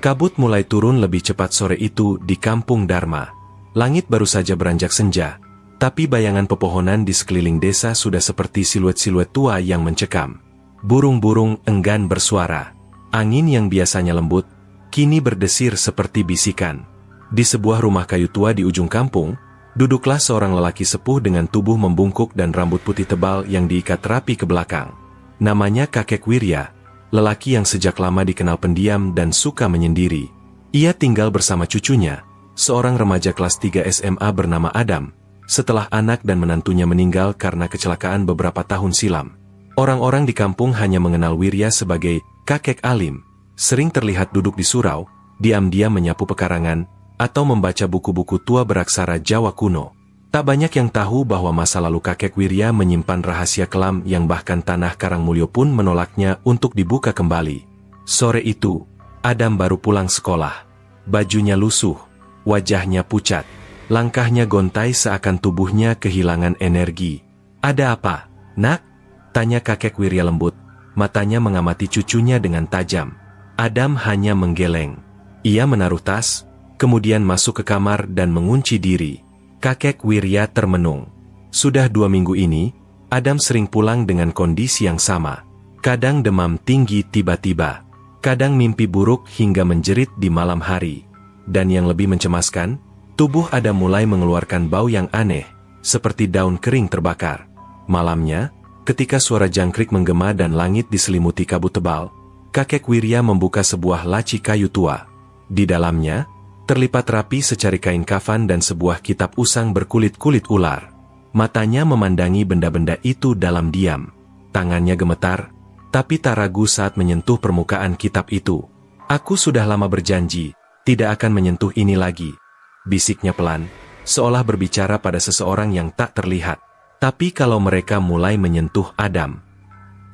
Kabut mulai turun lebih cepat sore itu di Kampung Dharma. Langit baru saja beranjak senja, tapi bayangan pepohonan di sekeliling desa sudah seperti siluet-siluet tua yang mencekam. Burung-burung enggan bersuara. Angin yang biasanya lembut, kini berdesir seperti bisikan. Di sebuah rumah kayu tua di ujung kampung, duduklah seorang lelaki sepuh dengan tubuh membungkuk dan rambut putih tebal yang diikat rapi ke belakang. Namanya Kakek Wirya, lelaki yang sejak lama dikenal pendiam dan suka menyendiri. Ia tinggal bersama cucunya, seorang remaja kelas 3 SMA bernama Adam, setelah anak dan menantunya meninggal karena kecelakaan beberapa tahun silam. Orang-orang di kampung hanya mengenal Wirya sebagai kakek alim, sering terlihat duduk di surau, diam-diam menyapu pekarangan, atau membaca buku-buku tua beraksara Jawa kuno. Tak banyak yang tahu bahwa masa lalu kakek Wirya menyimpan rahasia kelam yang bahkan Tanah Karangmulyo pun menolaknya untuk dibuka kembali. Sore itu, Adam baru pulang sekolah. Bajunya lusuh, wajahnya pucat, langkahnya gontai seakan tubuhnya kehilangan energi. "Ada apa, nak?" tanya kakek Wirya lembut, matanya mengamati cucunya dengan tajam. Adam hanya menggeleng. Ia menaruh tas, kemudian masuk ke kamar dan mengunci diri. Kakek Wirya termenung. Sudah 2 minggu ini, Adam sering pulang dengan kondisi yang sama. Kadang demam tinggi tiba-tiba, kadang mimpi buruk hingga menjerit di malam hari. Dan yang lebih mencemaskan, tubuh Adam mulai mengeluarkan bau yang aneh, seperti daun kering terbakar. Malamnya, ketika suara jangkrik menggema dan langit diselimuti kabut tebal, kakek Wirya membuka sebuah laci kayu tua. Di dalamnya, terlipat rapi secari kain kafan dan sebuah kitab usang berkulit-kulit ular. Matanya memandangi benda-benda itu dalam diam. Tangannya gemetar, tapi tak ragu saat menyentuh permukaan kitab itu. "Aku sudah lama berjanji, tidak akan menyentuh ini lagi," bisiknya pelan, seolah berbicara pada seseorang yang tak terlihat. Tapi kalau mereka mulai menyentuh Adam.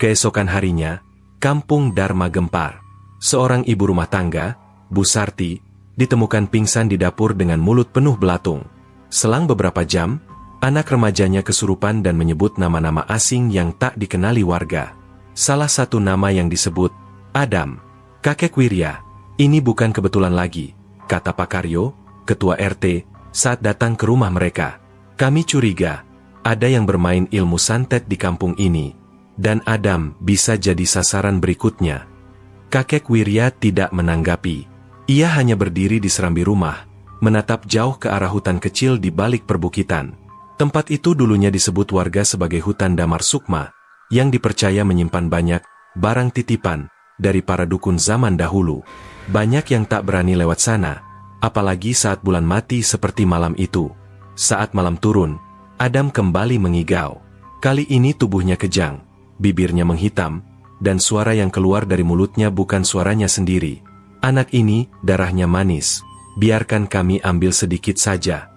Keesokan harinya, Kampung Dharma gempar. Seorang ibu rumah tangga, Bu Sarti, ditemukan pingsan di dapur dengan mulut penuh belatung. Selang beberapa jam, anak remajanya kesurupan dan menyebut nama-nama asing yang tak dikenali warga. Salah satu nama yang disebut, Adam. "Kakek Wirya, ini bukan kebetulan lagi," kata Pak Karyo, ketua RT, saat datang ke rumah mereka. "Kami curiga, ada yang bermain ilmu santet di kampung ini, dan Adam bisa jadi sasaran berikutnya." Kakek Wirya tidak menanggapi. Ia hanya berdiri di serambi rumah, menatap jauh ke arah hutan kecil di balik perbukitan. Tempat itu dulunya disebut warga sebagai hutan Damar Sukma, yang dipercaya menyimpan banyak barang titipan dari para dukun zaman dahulu. Banyak yang tak berani lewat sana, apalagi saat bulan mati seperti malam itu. Saat malam turun, Adam kembali mengigau. Kali ini tubuhnya kejang, bibirnya menghitam, dan suara yang keluar dari mulutnya bukan suaranya sendiri. "Anak ini, darahnya manis. Biarkan kami ambil sedikit saja."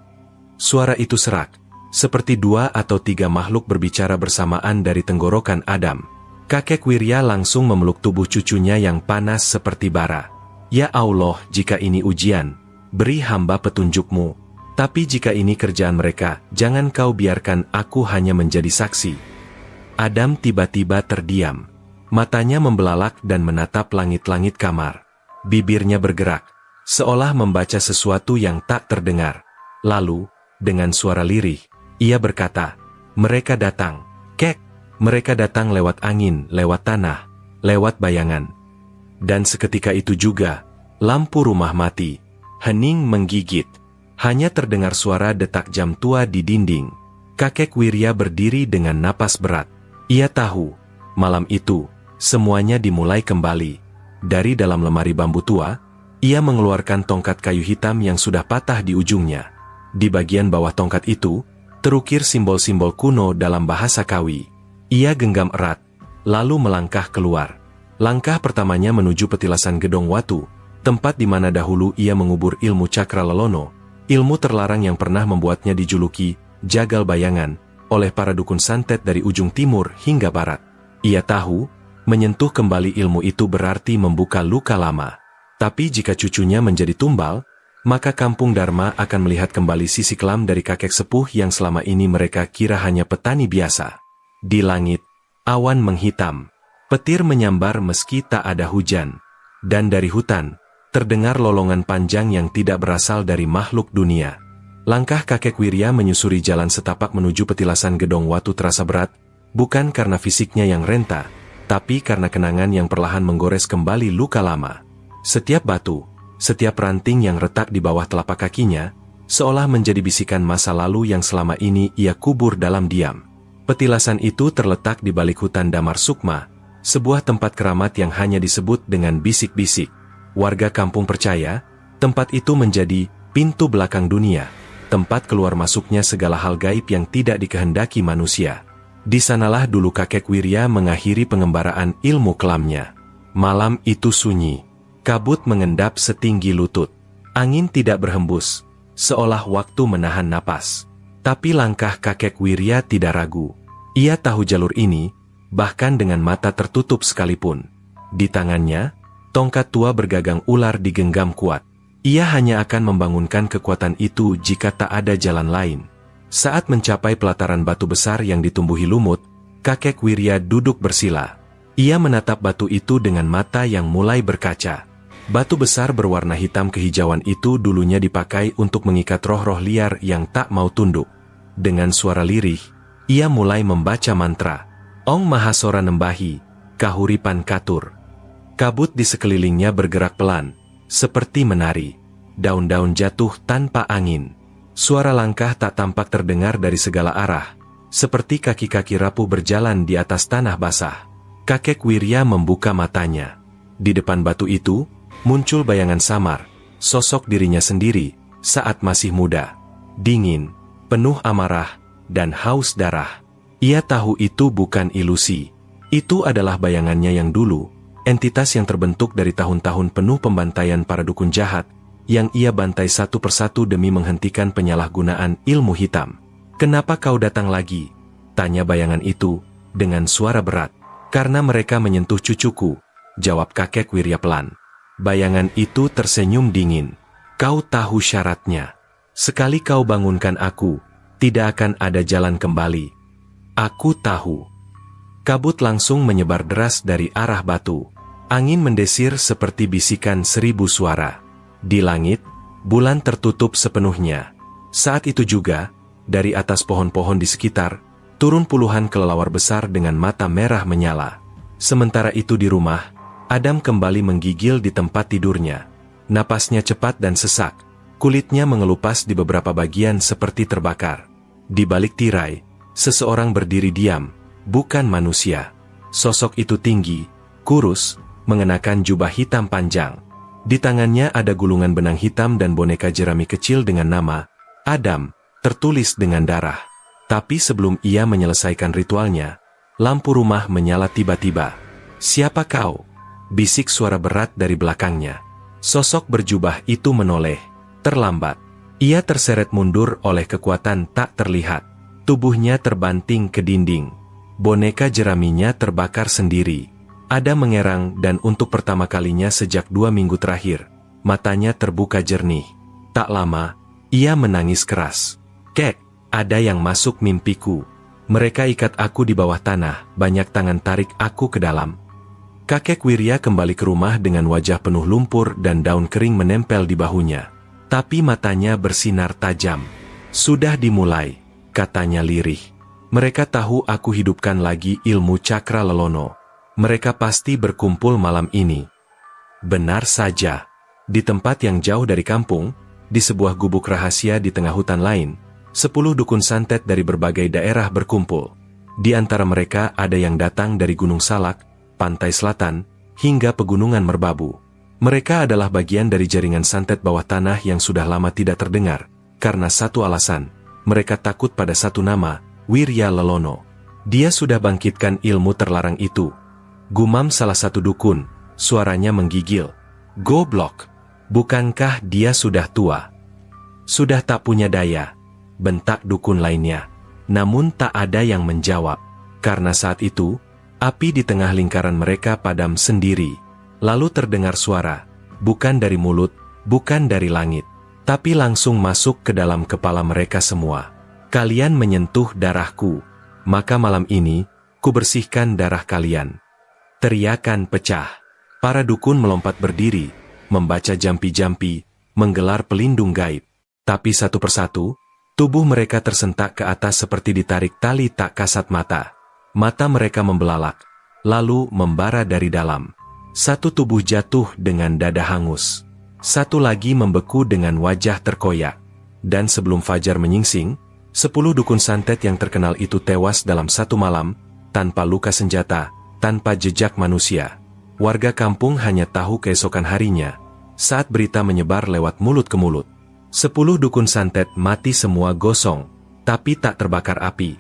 Suara itu serak, seperti 2 atau 3 makhluk berbicara bersamaan dari tenggorokan Adam. Kakek Wirya langsung memeluk tubuh cucunya yang panas seperti bara. "Ya Allah, jika ini ujian, beri hamba petunjuk-Mu. Tapi jika ini kerjaan mereka, jangan Kau biarkan aku hanya menjadi saksi." Adam tiba-tiba terdiam. Matanya membelalak dan menatap langit-langit kamar. Bibirnya bergerak, seolah membaca sesuatu yang tak terdengar. Lalu, dengan suara lirih, ia berkata, "Mereka datang, Kek. Mereka datang lewat angin, lewat tanah, lewat bayangan." Dan seketika itu juga, lampu rumah mati. Hening menggigit. Hanya terdengar suara detak jam tua di dinding. Kakek Wirya berdiri dengan napas berat. Ia tahu, malam itu, semuanya dimulai kembali. Dari dalam lemari bambu tua, ia mengeluarkan tongkat kayu hitam yang sudah patah di ujungnya. Di bagian bawah tongkat itu, terukir simbol-simbol kuno dalam bahasa Kawi. Ia genggam erat, lalu melangkah keluar. Langkah pertamanya menuju petilasan Gedong Watu, tempat di mana dahulu ia mengubur ilmu cakra lelono, ilmu terlarang yang pernah membuatnya dijuluki jagal bayangan oleh para dukun santet dari ujung timur hingga barat. Ia tahu, menyentuh kembali ilmu itu berarti membuka luka lama. Tapi jika cucunya menjadi tumbal, maka Kampung Dharma akan melihat kembali sisi kelam dari kakek sepuh yang selama ini mereka kira hanya petani biasa. Di langit, awan menghitam. Petir menyambar meski tak ada hujan. Dan dari hutan, Terdengar lolongan panjang yang tidak berasal dari makhluk dunia. Langkah kakek Wirya menyusuri jalan setapak menuju petilasan gedong watu terasa berat, bukan karena fisiknya yang renta, tapi karena kenangan yang perlahan menggores kembali luka lama. Setiap batu, setiap ranting yang retak di bawah telapak kakinya, seolah menjadi bisikan masa lalu yang selama ini ia kubur dalam diam. Petilasan itu terletak di balik hutan Damar Sukma, sebuah tempat keramat yang hanya disebut dengan bisik-bisik. Warga kampung percaya, tempat itu menjadi pintu belakang dunia, tempat keluar masuknya segala hal gaib yang tidak dikehendaki manusia. Di sanalah dulu kakek Wirya mengakhiri pengembaraan ilmu kelamnya. Malam itu sunyi. Kabut mengendap setinggi lutut. Angin tidak berhembus, seolah waktu menahan napas. Tapi langkah kakek Wirya tidak ragu. Ia tahu jalur ini, bahkan dengan mata tertutup sekalipun. Di tangannya, tongkat tua bergagang ular digenggam kuat. Ia hanya akan membangunkan kekuatan itu jika tak ada jalan lain. Saat mencapai pelataran batu besar yang ditumbuhi lumut, kakek Wirya duduk bersila. Ia menatap batu itu dengan mata yang mulai berkaca. Batu besar berwarna hitam kehijauan itu dulunya dipakai untuk mengikat roh-roh liar yang tak mau tunduk. Dengan suara lirih, ia mulai membaca mantra. Ong Mahasora Nembahi, Kahuripan Katur. Kabut di sekelilingnya bergerak pelan, seperti menari. Daun-daun jatuh tanpa angin. Suara langkah tak tampak terdengar dari segala arah, seperti kaki-kaki rapuh berjalan di atas tanah basah. Kakek Wirya membuka matanya. Di depan batu itu, muncul bayangan samar, sosok dirinya sendiri, saat masih muda. Dingin, penuh amarah, dan haus darah. Ia tahu itu bukan ilusi. Itu adalah bayangannya yang dulu, entitas yang terbentuk dari tahun-tahun penuh pembantaian para dukun jahat, yang ia bantai satu persatu demi menghentikan penyalahgunaan ilmu hitam. "Kenapa kau datang lagi?" tanya bayangan itu, dengan suara berat. "Karena mereka menyentuh cucuku," jawab kakek Wirya pelan. Bayangan itu tersenyum dingin. "Kau tahu syaratnya. Sekali kau bangunkan aku, tidak akan ada jalan kembali." "Aku tahu." Kabut langsung menyebar deras dari arah batu. Angin mendesir seperti bisikan 1000 suara. Di langit, bulan tertutup sepenuhnya. Saat itu juga, dari atas pohon-pohon di sekitar, turun puluhan kelelawar besar dengan mata merah menyala. Sementara itu di rumah, Adam kembali menggigil di tempat tidurnya. Napasnya cepat dan sesak, kulitnya mengelupas di beberapa bagian seperti terbakar. Di balik tirai, seseorang berdiri diam, bukan manusia. Sosok itu tinggi, kurus, mengenakan jubah hitam panjang. Di tangannya ada gulungan benang hitam dan boneka jerami kecil dengan nama Adam, tertulis dengan darah. Tapi sebelum ia menyelesaikan ritualnya, lampu rumah menyala tiba-tiba. "Siapa kau?" bisik suara berat dari belakangnya. Sosok berjubah itu menoleh. Terlambat. Ia terseret mundur oleh kekuatan tak terlihat. Tubuhnya terbanting ke dinding. Boneka jeraminya terbakar sendiri. Adam mengerang dan untuk pertama kalinya sejak 2 minggu terakhir, matanya terbuka jernih. Tak lama, ia menangis keras. "Kek, ada yang masuk mimpiku. Mereka ikat aku di bawah tanah, banyak tangan tarik aku ke dalam." Kakek Wirya kembali ke rumah dengan wajah penuh lumpur dan daun kering menempel di bahunya. Tapi matanya bersinar tajam. "Sudah dimulai," katanya lirih. "Mereka tahu aku hidupkan lagi ilmu cakra lelono. Mereka pasti berkumpul malam ini." Benar saja. Di tempat yang jauh dari kampung, di sebuah gubuk rahasia di tengah hutan lain, 10 dukun santet dari berbagai daerah berkumpul. Di antara mereka ada yang datang dari Gunung Salak, Pantai Selatan, hingga Pegunungan Merbabu. Mereka adalah bagian dari jaringan santet bawah tanah yang sudah lama tidak terdengar, karena satu alasan, mereka takut pada satu nama, Wirya Lelono. "Dia sudah bangkitkan ilmu terlarang itu," gumam salah satu dukun, suaranya menggigil. "Goblok! Bukankah dia sudah tua? Sudah tak punya daya," bentak dukun lainnya. Namun tak ada yang menjawab. Karena saat itu, api di tengah lingkaran mereka padam sendiri. Lalu terdengar suara, bukan dari mulut, bukan dari langit, tapi langsung masuk ke dalam kepala mereka semua. "Kalian menyentuh darahku, maka malam ini, ku bersihkan darah kalian." Teriakan pecah. Para dukun melompat berdiri, membaca jampi-jampi, menggelar pelindung gaib. Tapi satu persatu, tubuh mereka tersentak ke atas seperti ditarik tali tak kasat mata. Mata mereka membelalak, lalu membara dari dalam. Satu tubuh jatuh dengan dada hangus. Satu lagi membeku dengan wajah terkoyak. Dan sebelum fajar menyingsing, 10 dukun santet yang terkenal itu tewas dalam satu malam, tanpa luka senjata, tanpa jejak manusia. Warga kampung hanya tahu keesokan harinya, saat berita menyebar lewat mulut ke mulut. 10 dukun santet mati semua gosong, tapi tak terbakar api.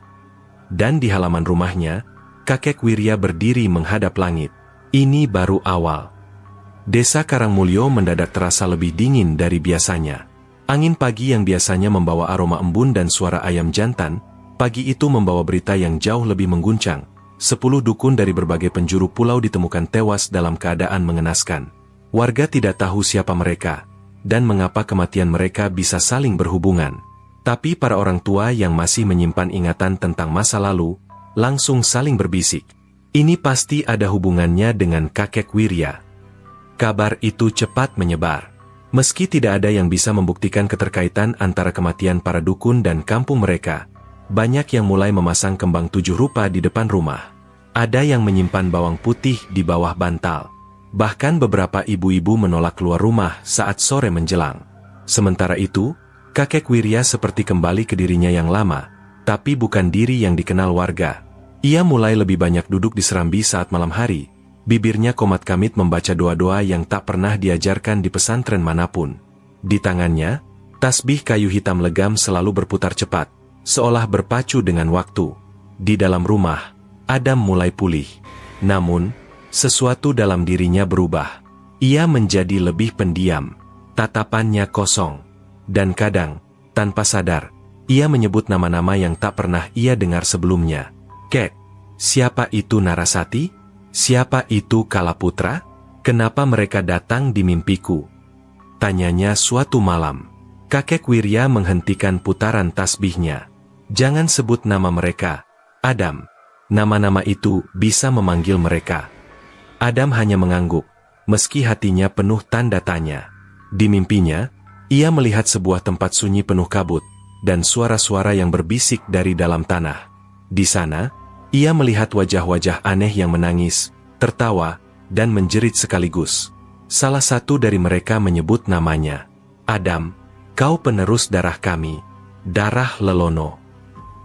Dan di halaman rumahnya, kakek Wirya berdiri menghadap langit. Ini baru awal. Desa Karangmulyo mendadak terasa lebih dingin dari biasanya. Angin pagi yang biasanya membawa aroma embun dan suara ayam jantan, pagi itu membawa berita yang jauh lebih mengguncang. 10 dukun dari berbagai penjuru pulau ditemukan tewas dalam keadaan mengenaskan. Warga tidak tahu siapa mereka, dan mengapa kematian mereka bisa saling berhubungan. Tapi para orang tua yang masih menyimpan ingatan tentang masa lalu, langsung saling berbisik. Ini pasti ada hubungannya dengan kakek Wirya. Kabar itu cepat menyebar. Meski tidak ada yang bisa membuktikan keterkaitan antara kematian para dukun dan kampung mereka, banyak yang mulai memasang kembang 7 rupa di depan rumah. Ada yang menyimpan bawang putih di bawah bantal. Bahkan beberapa ibu-ibu menolak keluar rumah saat sore menjelang. Sementara itu, kakek Wirya seperti kembali ke dirinya yang lama, tapi bukan diri yang dikenal warga. Ia mulai lebih banyak duduk di serambi saat malam hari. Bibirnya komat kamit membaca doa-doa yang tak pernah diajarkan di pesantren manapun. Di tangannya, tasbih kayu hitam legam selalu berputar cepat, seolah berpacu dengan waktu. Di dalam rumah, Adam mulai pulih. Namun, sesuatu dalam dirinya berubah. Ia menjadi lebih pendiam. Tatapannya kosong. Dan kadang, tanpa sadar, ia menyebut nama-nama yang tak pernah ia dengar sebelumnya. Kek, siapa itu Narasati? Siapa itu Kalaputra? Kenapa mereka datang di mimpiku? Tanyanya suatu malam. Kakek Wirya menghentikan putaran tasbihnya. Jangan sebut nama mereka, Adam. Nama-nama itu bisa memanggil mereka. Adam hanya mengangguk, meski hatinya penuh tanda tanya. Di mimpinya, ia melihat sebuah tempat sunyi penuh kabut, dan suara-suara yang berbisik dari dalam tanah. Di sana, ia melihat wajah-wajah aneh yang menangis, tertawa, dan menjerit sekaligus. Salah satu dari mereka menyebut namanya. Adam, kau penerus darah kami, darah Lelono.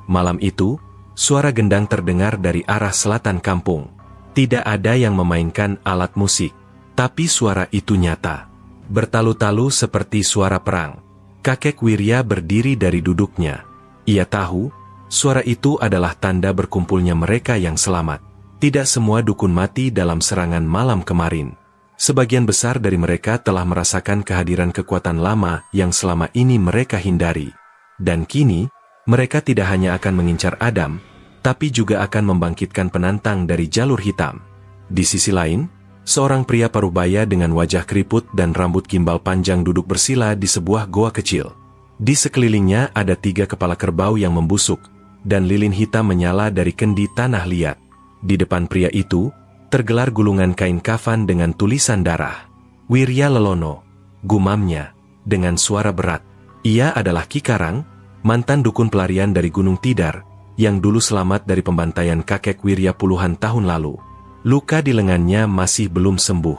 Malam itu, suara gendang terdengar dari arah selatan kampung. Tidak ada yang memainkan alat musik, tapi suara itu nyata. Bertalu-talu seperti suara perang. Kakek Wirya berdiri dari duduknya. Ia tahu, suara itu adalah tanda berkumpulnya mereka yang selamat. Tidak semua dukun mati dalam serangan malam kemarin. Sebagian besar dari mereka telah merasakan kehadiran kekuatan lama yang selama ini mereka hindari. Dan kini, mereka tidak hanya akan mengincar Adam, tapi juga akan membangkitkan penantang dari jalur hitam. Di sisi lain, seorang pria parubaya dengan wajah keriput dan rambut gimbal panjang duduk bersila di sebuah goa kecil. Di sekelilingnya ada 3 kepala kerbau yang membusuk, dan lilin hitam menyala dari kendi tanah liat. Di depan pria itu, tergelar gulungan kain kafan dengan tulisan darah. Wirya Lelono, gumamnya, dengan suara berat. Ia adalah Ki Karang, mantan dukun pelarian dari Gunung Tidar, yang dulu selamat dari pembantaian kakek Wirya puluhan tahun lalu. Luka di lengannya masih belum sembuh.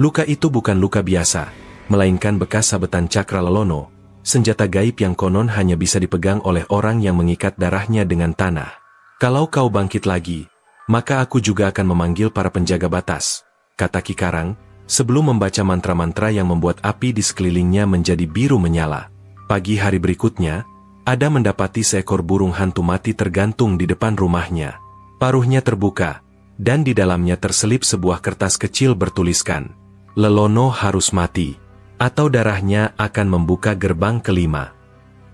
Luka itu bukan luka biasa, melainkan bekas sabetan cakra Lelono, senjata gaib yang konon hanya bisa dipegang oleh orang yang mengikat darahnya dengan tanah. Kalau kau bangkit lagi, maka aku juga akan memanggil para penjaga batas, kata Ki Karang, sebelum membaca mantra-mantra yang membuat api di sekelilingnya menjadi biru menyala. Pagi hari berikutnya, Adam mendapati seekor burung hantu mati tergantung di depan rumahnya. Paruhnya terbuka, dan di dalamnya terselip sebuah kertas kecil bertuliskan, Lelono harus mati, atau darahnya akan membuka gerbang kelima.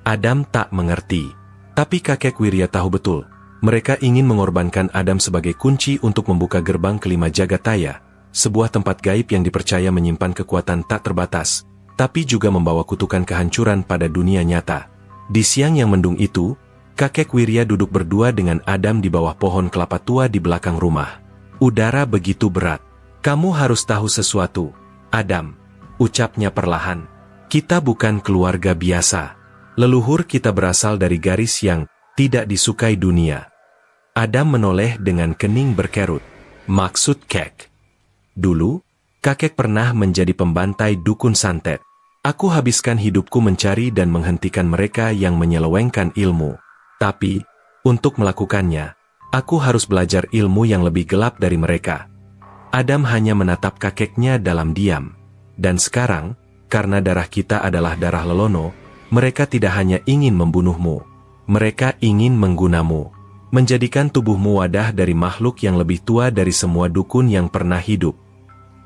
Adam tak mengerti, tapi kakek Wirya tahu betul, mereka ingin mengorbankan Adam sebagai kunci untuk membuka gerbang kelima Jagataya, sebuah tempat gaib yang dipercaya menyimpan kekuatan tak terbatas, tapi juga membawa kutukan kehancuran pada dunia nyata. Di siang yang mendung itu, kakek Wirya duduk berdua dengan Adam di bawah pohon kelapa tua di belakang rumah. Udara begitu berat. Kamu harus tahu sesuatu, Adam. ucapnya perlahan. Kita bukan keluarga biasa. Leluhur kita berasal dari garis yang tidak disukai dunia. Adam menoleh dengan kening berkerut. Maksud Kek? Dulu, kakek pernah menjadi pembantai dukun santet. Aku habiskan hidupku mencari dan menghentikan mereka yang menyelewengkan ilmu. Tapi, untuk melakukannya, aku harus belajar ilmu yang lebih gelap dari mereka. Adam hanya menatap kakeknya dalam diam. Dan sekarang, karena darah kita adalah darah lelono, mereka tidak hanya ingin membunuhmu. Mereka ingin menggunamu. Menjadikan tubuhmu wadah dari makhluk yang lebih tua dari semua dukun yang pernah hidup.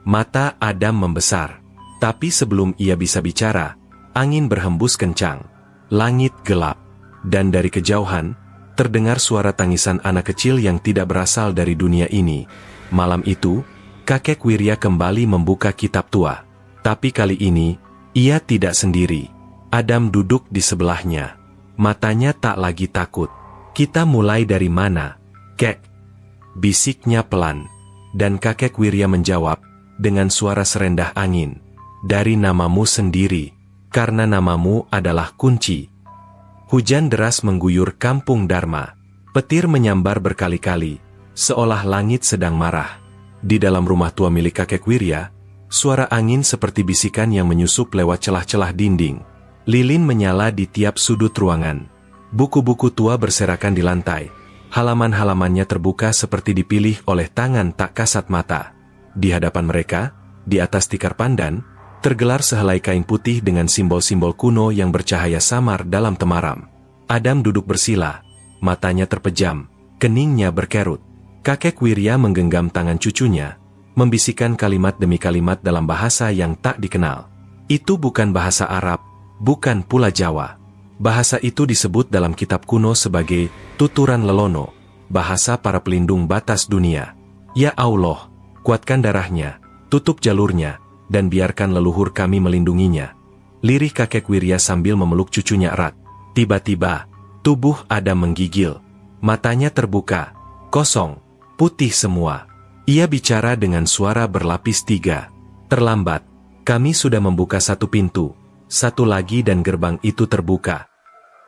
Mata Adam membesar. Tapi sebelum ia bisa bicara, angin berhembus kencang. Langit gelap. Dan dari kejauhan, terdengar suara tangisan anak kecil yang tidak berasal dari dunia ini. Malam itu, kakek Wirya kembali membuka kitab tua. Tapi kali ini, ia tidak sendiri. Adam duduk di sebelahnya. Matanya tak lagi takut. Kita mulai dari mana, Kek? Bisiknya pelan. Dan kakek Wirya menjawab, dengan suara serendah angin. Dari namamu sendiri, karena namamu adalah kunci. Hujan deras mengguyur kampung Dharma. Petir menyambar berkali-kali, seolah langit sedang marah. Di dalam rumah tua milik kakek Wirya, suara angin seperti bisikan yang menyusup lewat celah-celah dinding. Lilin menyala di tiap sudut ruangan. Buku-buku tua berserakan di lantai. Halaman-halamannya terbuka seperti dipilih oleh tangan tak kasat mata. Di hadapan mereka, di atas tikar pandan, tergelar sehelai kain putih dengan simbol-simbol kuno yang bercahaya samar dalam temaram. Adam duduk bersila, matanya terpejam, keningnya berkerut. Kakek Wirya menggenggam tangan cucunya, membisikkan kalimat demi kalimat dalam bahasa yang tak dikenal. Itu bukan bahasa Arab, bukan pula Jawa. Bahasa itu disebut dalam kitab kuno sebagai tuturan lelono, bahasa para pelindung batas dunia. Ya Allah, kuatkan darahnya, tutup jalurnya, dan biarkan leluhur kami melindunginya. Lirih kakek Wirya sambil memeluk cucunya erat. Tiba-tiba, tubuh Adam menggigil. Matanya terbuka, kosong, putih semua. Ia bicara dengan suara berlapis 3. Terlambat, kami sudah membuka satu pintu, satu lagi dan gerbang itu terbuka.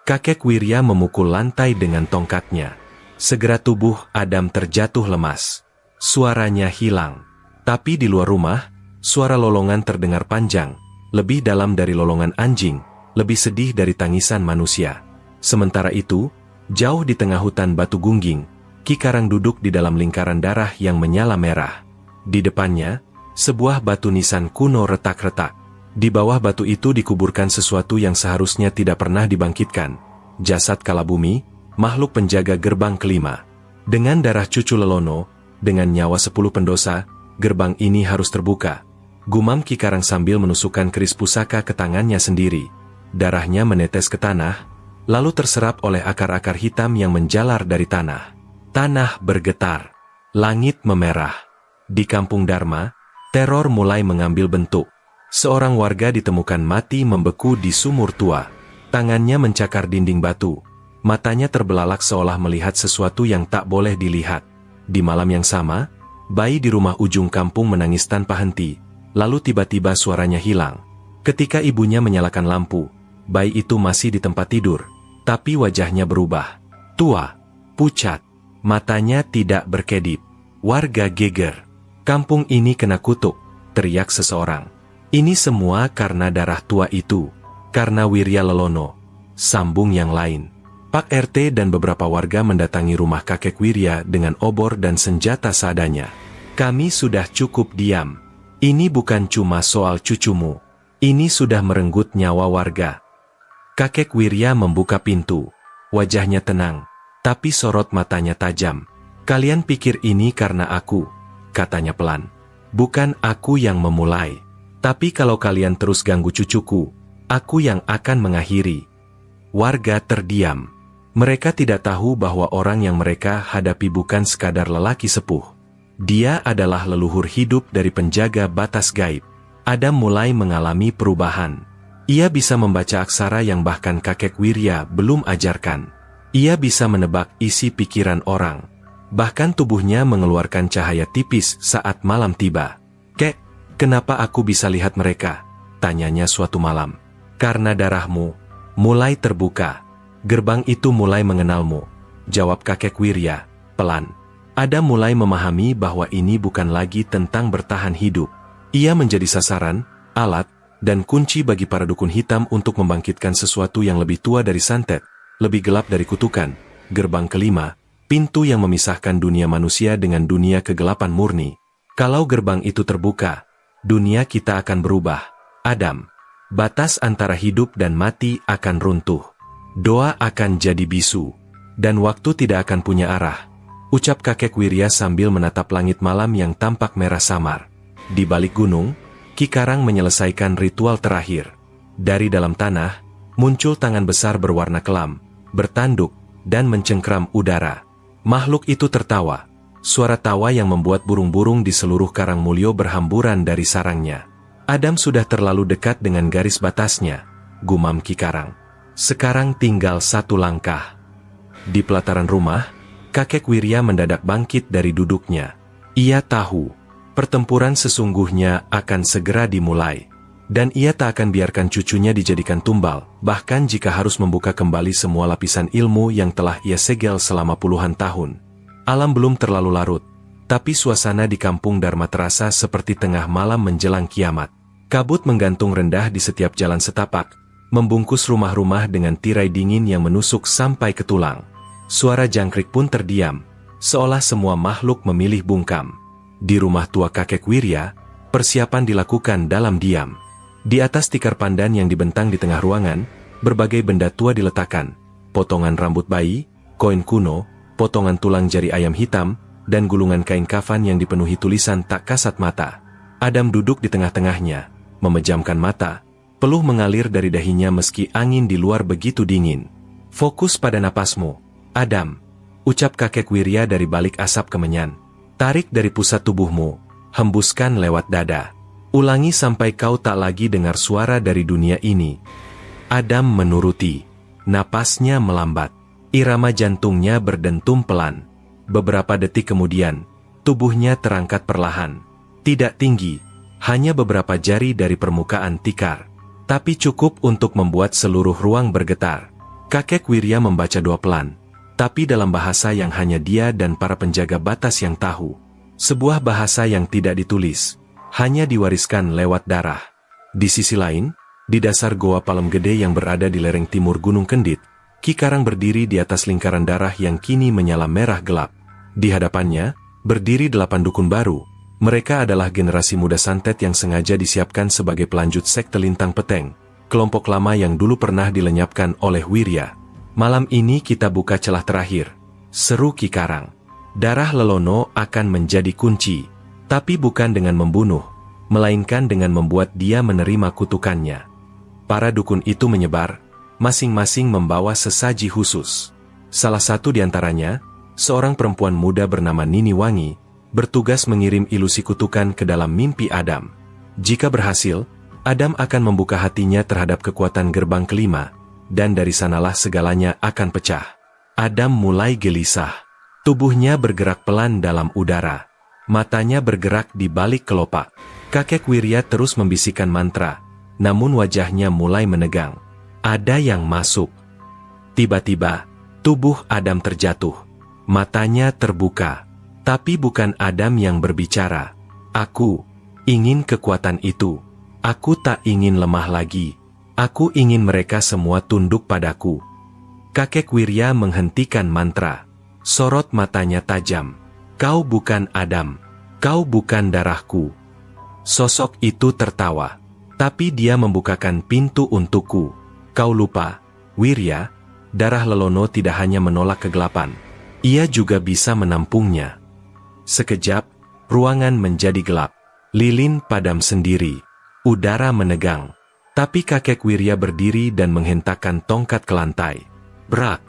Kakek Wirya memukul lantai dengan tongkatnya. Segera tubuh Adam terjatuh lemas. Suaranya hilang. Tapi di luar rumah, suara lolongan terdengar panjang, lebih dalam dari lolongan anjing, lebih sedih dari tangisan manusia. Sementara itu, jauh di tengah hutan batu gungging, Ki Karang duduk di dalam lingkaran darah yang menyala merah. Di depannya, sebuah batu nisan kuno retak-retak. Di bawah batu itu dikuburkan sesuatu yang seharusnya tidak pernah dibangkitkan. Jasad Kalabumi, makhluk penjaga gerbang kelima. Dengan darah cucu lelono, dengan nyawa 10 pendosa, gerbang ini harus terbuka. Gumam Ki Karang sambil menusukkan keris pusaka ke tangannya sendiri. Darahnya menetes ke tanah, lalu terserap oleh akar-akar hitam yang menjalar dari tanah. Tanah bergetar. Langit memerah. Di kampung Dharma, teror mulai mengambil bentuk. Seorang warga ditemukan mati membeku di sumur tua. Tangannya mencakar dinding batu. Matanya terbelalak seolah melihat sesuatu yang tak boleh dilihat. Di malam yang sama, bayi di rumah ujung kampung menangis tanpa henti. Lalu tiba-tiba suaranya hilang. Ketika ibunya menyalakan lampu, bayi itu masih di tempat tidur, tapi wajahnya berubah. Tua, pucat, matanya tidak berkedip. Warga geger. Kampung ini kena kutuk, teriak seseorang. Ini semua karena darah tua itu, karena Wirya Lelono. Sambung yang lain. Pak RT dan beberapa warga mendatangi rumah kakek Wirya dengan obor dan senjata seadanya. Kami sudah cukup diam. Ini bukan cuma soal cucumu. Ini sudah merenggut nyawa warga. Kakek Wirya membuka pintu. Wajahnya tenang, tapi sorot matanya tajam. Kalian pikir ini karena aku, katanya pelan. Bukan aku yang memulai. Tapi kalau kalian terus ganggu cucuku, aku yang akan mengakhiri. Warga terdiam. Mereka tidak tahu bahwa orang yang mereka hadapi bukan sekadar lelaki sepuh. Dia adalah leluhur hidup dari penjaga batas gaib. Adam mulai mengalami perubahan. Ia bisa membaca aksara yang bahkan kakek Wirya belum ajarkan. Ia bisa menebak isi pikiran orang. Bahkan tubuhnya mengeluarkan cahaya tipis saat malam tiba. Kek, kenapa aku bisa lihat mereka? tanyanya suatu malam. Karena darahmu mulai terbuka. Gerbang itu mulai mengenalmu, jawab kakek Wirya, pelan. Adam mulai memahami bahwa ini bukan lagi tentang bertahan hidup. Ia menjadi sasaran, alat, dan kunci bagi para dukun hitam untuk membangkitkan sesuatu yang lebih tua dari santet, lebih gelap dari kutukan. Gerbang kelima, pintu yang memisahkan dunia manusia dengan dunia kegelapan murni. Kalau gerbang itu terbuka, dunia kita akan berubah. Adam, batas antara hidup dan mati akan runtuh. Doa akan jadi bisu, dan waktu tidak akan punya arah. Ucap kakek Wirya sambil menatap langit malam yang tampak merah samar. Di balik gunung, Ki Karang menyelesaikan ritual terakhir. Dari dalam tanah, muncul tangan besar berwarna kelam, bertanduk, dan mencengkram udara. Makhluk itu tertawa. Suara tawa yang membuat burung-burung di seluruh Karang Mulyo berhamburan dari sarangnya. Adam sudah terlalu dekat dengan garis batasnya, gumam Ki Karang. Sekarang tinggal satu langkah. Di pelataran rumah, kakek Wirya mendadak bangkit dari duduknya. Ia tahu, pertempuran sesungguhnya akan segera dimulai. Dan ia tak akan biarkan cucunya dijadikan tumbal, bahkan jika harus membuka kembali semua lapisan ilmu yang telah ia segel selama puluhan tahun. Alam belum terlalu larut, tapi suasana di kampung Dharma terasa seperti tengah malam menjelang kiamat. Kabut menggantung rendah di setiap jalan setapak, membungkus rumah-rumah dengan tirai dingin yang menusuk sampai ke tulang. Suara jangkrik pun terdiam, seolah semua makhluk memilih bungkam. Di rumah tua kakek Wirya, persiapan dilakukan dalam diam. Di atas tikar pandan yang dibentang di tengah ruangan, berbagai benda tua diletakkan. Potongan rambut bayi, koin kuno, potongan tulang jari ayam hitam, dan gulungan kain kafan yang dipenuhi tulisan tak kasat mata. Adam duduk di tengah-tengahnya, memejamkan mata. Peluh mengalir dari dahinya meski angin di luar begitu dingin. Fokus pada napasmu, Adam, ucap kakek Wirya dari balik asap kemenyan. Tarik dari pusat tubuhmu, hembuskan lewat dada. Ulangi sampai kau tak lagi dengar suara dari dunia ini. Adam menuruti. Napasnya melambat. Irama jantungnya berdentum pelan. Beberapa detik kemudian, tubuhnya terangkat perlahan. Tidak tinggi, hanya beberapa jari dari permukaan tikar. Tapi cukup untuk membuat seluruh ruang bergetar. Kakek Wirya membaca doa pelan, tapi dalam bahasa yang hanya dia dan para penjaga batas yang tahu. Sebuah bahasa yang tidak ditulis, hanya diwariskan lewat darah. Di sisi lain, di dasar goa Palem Gede yang berada di lereng timur Gunung Kendit, Ki Karang berdiri di atas lingkaran darah yang kini menyala merah gelap. Di hadapannya, berdiri 8 dukun baru. Mereka adalah generasi muda santet yang sengaja disiapkan sebagai pelanjut sekte Lintang Peteng, kelompok lama yang dulu pernah dilenyapkan oleh Wirya. Malam ini kita buka celah terakhir, seru Ki Karang. Darah Lelono akan menjadi kunci, tapi bukan dengan membunuh, melainkan dengan membuat dia menerima kutukannya. Para dukun itu menyebar, masing-masing membawa sesaji khusus. Salah satu di antaranya, seorang perempuan muda bernama Nini Wangi, bertugas mengirim ilusi kutukan ke dalam mimpi Adam. Jika berhasil, Adam akan membuka hatinya terhadap kekuatan gerbang kelima, dan dari sanalah segalanya akan pecah. Adam mulai gelisah. Tubuhnya bergerak pelan dalam udara. Matanya bergerak di balik kelopak. Kakek Wirya terus membisikkan mantra, namun wajahnya mulai menegang. Ada yang masuk. Tiba-tiba, tubuh Adam terjatuh. Matanya terbuka. Tapi bukan Adam yang berbicara. Aku ingin kekuatan itu. Aku tak ingin lemah lagi. Aku ingin mereka semua tunduk padaku. Kakek Wirya menghentikan mantra. Sorot matanya tajam. Kau bukan Adam. Kau bukan darahku. Sosok itu tertawa. Tapi dia membukakan pintu untukku. Kau lupa, Wirya, darah Lelono tidak hanya menolak kegelapan. Ia juga bisa menampungnya. Sekejap, ruangan menjadi gelap. Lilin padam sendiri. Udara menegang. Tapi kakek Wirya berdiri dan menghentakkan tongkat ke lantai. Brak!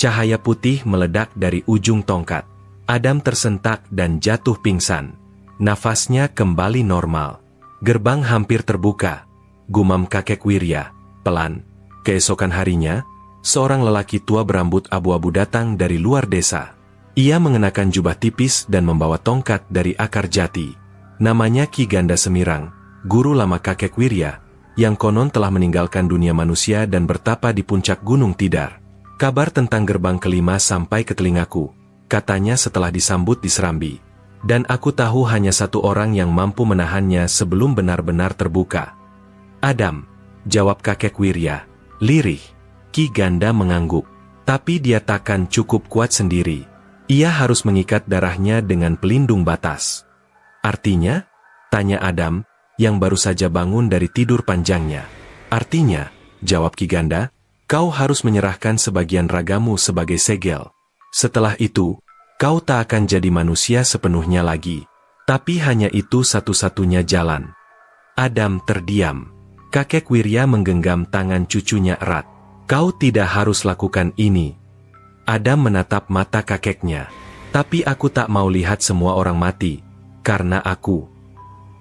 Cahaya putih meledak dari ujung tongkat. Adam tersentak dan jatuh pingsan. Nafasnya kembali normal. Gerbang hampir terbuka. Gumam kakek Wirya, pelan. Keesokan harinya, seorang lelaki tua berambut abu-abu datang dari luar desa. Ia mengenakan jubah tipis dan membawa tongkat dari akar jati. Namanya Ki Ganda Semirang, guru lama kakek Wirya, yang konon telah meninggalkan dunia manusia dan bertapa di puncak Gunung Tidar. Kabar tentang gerbang kelima sampai ke telingaku, katanya setelah disambut di Serambi. Dan aku tahu hanya satu orang yang mampu menahannya sebelum benar-benar terbuka. Adam, jawab kakek Wirya, lirih. Ki Ganda mengangguk. Tapi dia takkan cukup kuat sendiri. Ia harus mengikat darahnya dengan pelindung batas. Artinya? Tanya Adam, yang baru saja bangun dari tidur panjangnya. Artinya, jawab Ki Ganda, kau harus menyerahkan sebagian ragamu sebagai segel. Setelah itu, kau tak akan jadi manusia sepenuhnya lagi. Tapi hanya itu satu-satunya jalan. Adam terdiam. Kakek Wirya menggenggam tangan cucunya erat. Kau tidak harus lakukan ini. Adam menatap mata kakeknya. Tapi aku tak mau lihat semua orang mati. Karena aku.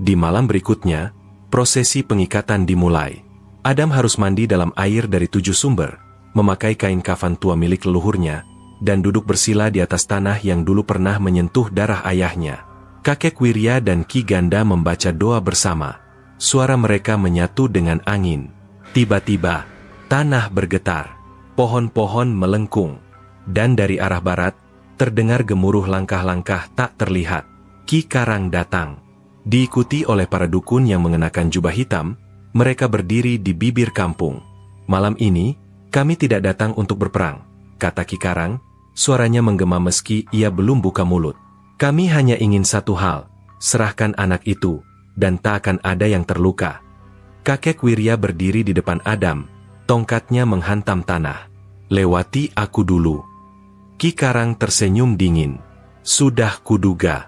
Di malam berikutnya, prosesi pengikatan dimulai. Adam harus mandi dalam air dari 7 sumber, memakai kain kafan tua milik leluhurnya, dan duduk bersila di atas tanah yang dulu pernah menyentuh darah ayahnya. Kakek Wirya dan Ki Ganda membaca doa bersama. Suara mereka menyatu dengan angin. Tiba-tiba, tanah bergetar, pohon-pohon melengkung, dan dari arah barat, terdengar gemuruh langkah-langkah tak terlihat. Ki Karang datang. Diikuti oleh para dukun yang mengenakan jubah hitam, mereka berdiri di bibir kampung. Malam ini, kami tidak datang untuk berperang, kata Ki Karang, suaranya menggema meski ia belum buka mulut. Kami hanya ingin satu hal, serahkan anak itu, dan tak akan ada yang terluka. Kakek Wirya berdiri di depan Adam, tongkatnya menghantam tanah. Lewati aku dulu. Ki Karang tersenyum dingin. Sudah kuduga.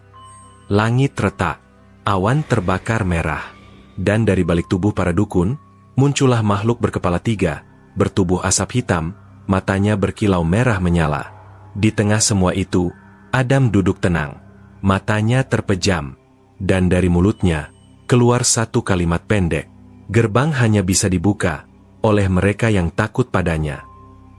Langit retak. Awan terbakar merah, dan dari balik tubuh para dukun, muncullah makhluk berkepala 3, bertubuh asap hitam, matanya berkilau merah menyala. Di tengah semua itu, Adam duduk tenang, matanya terpejam, dan dari mulutnya, keluar satu kalimat pendek. Gerbang hanya bisa dibuka, oleh mereka yang takut padanya.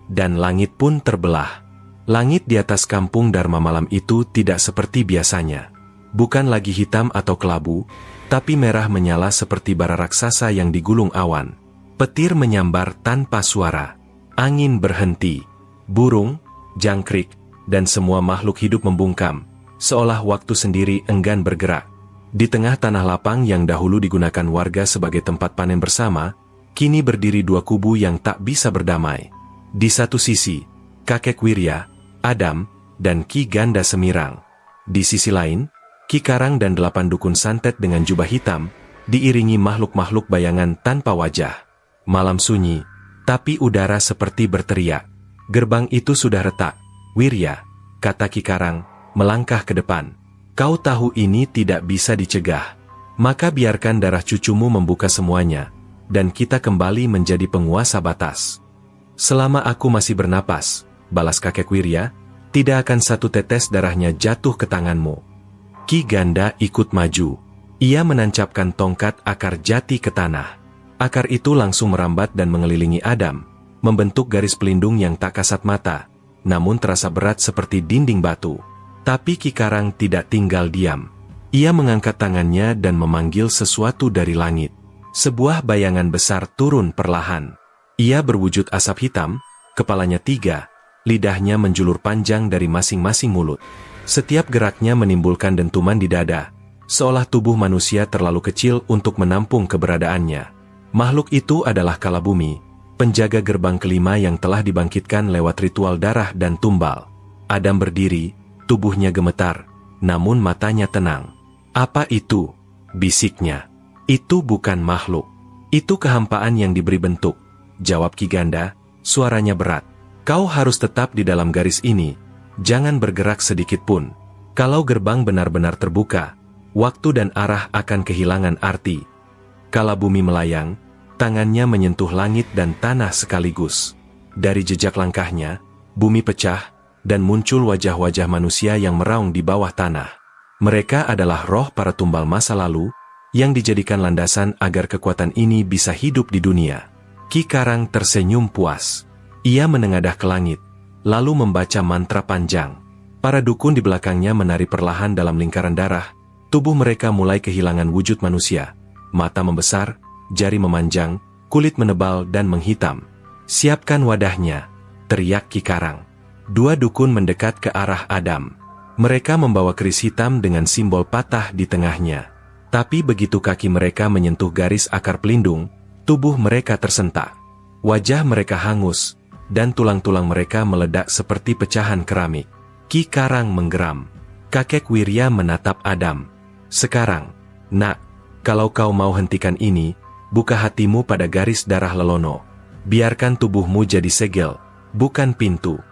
Dan langit pun terbelah. Langit di atas kampung Dharma malam itu tidak seperti biasanya. Bukan lagi hitam atau kelabu, tapi merah menyala seperti bara raksasa yang digulung awan. Petir menyambar tanpa suara. Angin berhenti. Burung, jangkrik, dan semua makhluk hidup membungkam, seolah waktu sendiri enggan bergerak. Di tengah tanah lapang yang dahulu digunakan warga sebagai tempat panen bersama, kini berdiri 2 kubu yang tak bisa berdamai. Di satu sisi, kakek Wirya, Adam, dan Ki Ganda Semirang. Di sisi lain, Ki Karang dan 8 dukun santet dengan jubah hitam, diiringi makhluk-makhluk bayangan tanpa wajah. Malam sunyi, tapi udara seperti berteriak. Gerbang itu sudah retak. Wirya, kata Ki Karang, melangkah ke depan. Kau tahu ini tidak bisa dicegah. Maka biarkan darah cucumu membuka semuanya, dan kita kembali menjadi penguasa batas. Selama aku masih bernapas, balas kakek Wirya, tidak akan satu tetes darahnya jatuh ke tanganmu. Ki Ganda ikut maju. Ia menancapkan tongkat akar jati ke tanah. Akar itu langsung merambat dan mengelilingi Adam, membentuk garis pelindung yang tak kasat mata, namun terasa berat seperti dinding batu. Tapi Ki Karang tidak tinggal diam. Ia mengangkat tangannya dan memanggil sesuatu dari langit. Sebuah bayangan besar turun perlahan. Ia berwujud asap hitam, kepalanya 3, lidahnya menjulur panjang dari masing-masing mulut. Setiap geraknya menimbulkan dentuman di dada, seolah tubuh manusia terlalu kecil untuk menampung keberadaannya. Makhluk itu adalah Kalabumi, penjaga gerbang kelima yang telah dibangkitkan lewat ritual darah dan tumbal. Adam berdiri, tubuhnya gemetar, namun matanya tenang. Apa itu? Bisiknya. Itu bukan makhluk. Itu kehampaan yang diberi bentuk, jawab Ki Ganda, suaranya berat. Kau harus tetap di dalam garis ini. Jangan bergerak sedikit pun. Kalau gerbang benar-benar terbuka, waktu dan arah akan kehilangan arti. Kala bumi melayang, tangannya menyentuh langit dan tanah sekaligus. Dari jejak langkahnya, bumi pecah, dan muncul wajah-wajah manusia yang meraung di bawah tanah. Mereka adalah roh para tumbal masa lalu, yang dijadikan landasan agar kekuatan ini bisa hidup di dunia. Ki Karang tersenyum puas. Ia menengadah ke langit, lalu membaca mantra panjang. Para dukun di belakangnya menari perlahan dalam lingkaran darah, tubuh mereka mulai kehilangan wujud manusia. mata membesar, jari memanjang, kulit menebal dan menghitam. "Siapkan wadahnya," teriak Ki Karang. Dua dukun mendekat ke arah Adam. Mereka membawa keris hitam dengan simbol patah di tengahnya. Tapi begitu kaki mereka menyentuh garis akar pelindung, tubuh mereka tersentak. Wajah mereka hangus, dan tulang-tulang mereka meledak seperti pecahan keramik. Ki Karang menggeram. Kakek Wirya menatap Adam. "Sekarang, nak, kalau kau mau hentikan ini, buka hatimu pada garis darah Lelono. Biarkan tubuhmu jadi segel, bukan pintu."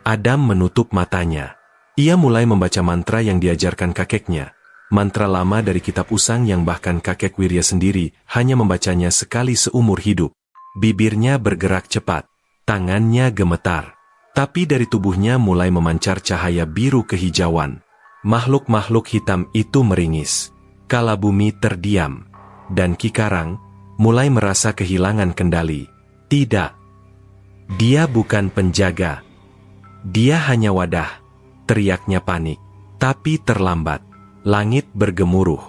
Adam menutup matanya. Ia mulai membaca mantra yang diajarkan kakeknya. Mantra lama dari kitab usang yang bahkan kakek Wirya sendiri hanya membacanya sekali seumur hidup. Bibirnya bergerak cepat, tangannya gemetar. Tapi dari tubuhnya mulai memancar cahaya biru kehijauan. Makhluk-makhluk hitam itu meringis. Kala bumi terdiam. Dan Ki Karang mulai merasa kehilangan kendali. Tidak. Dia bukan penjaga. Dia hanya wadah. Teriaknya panik. Tapi terlambat. Langit bergemuruh.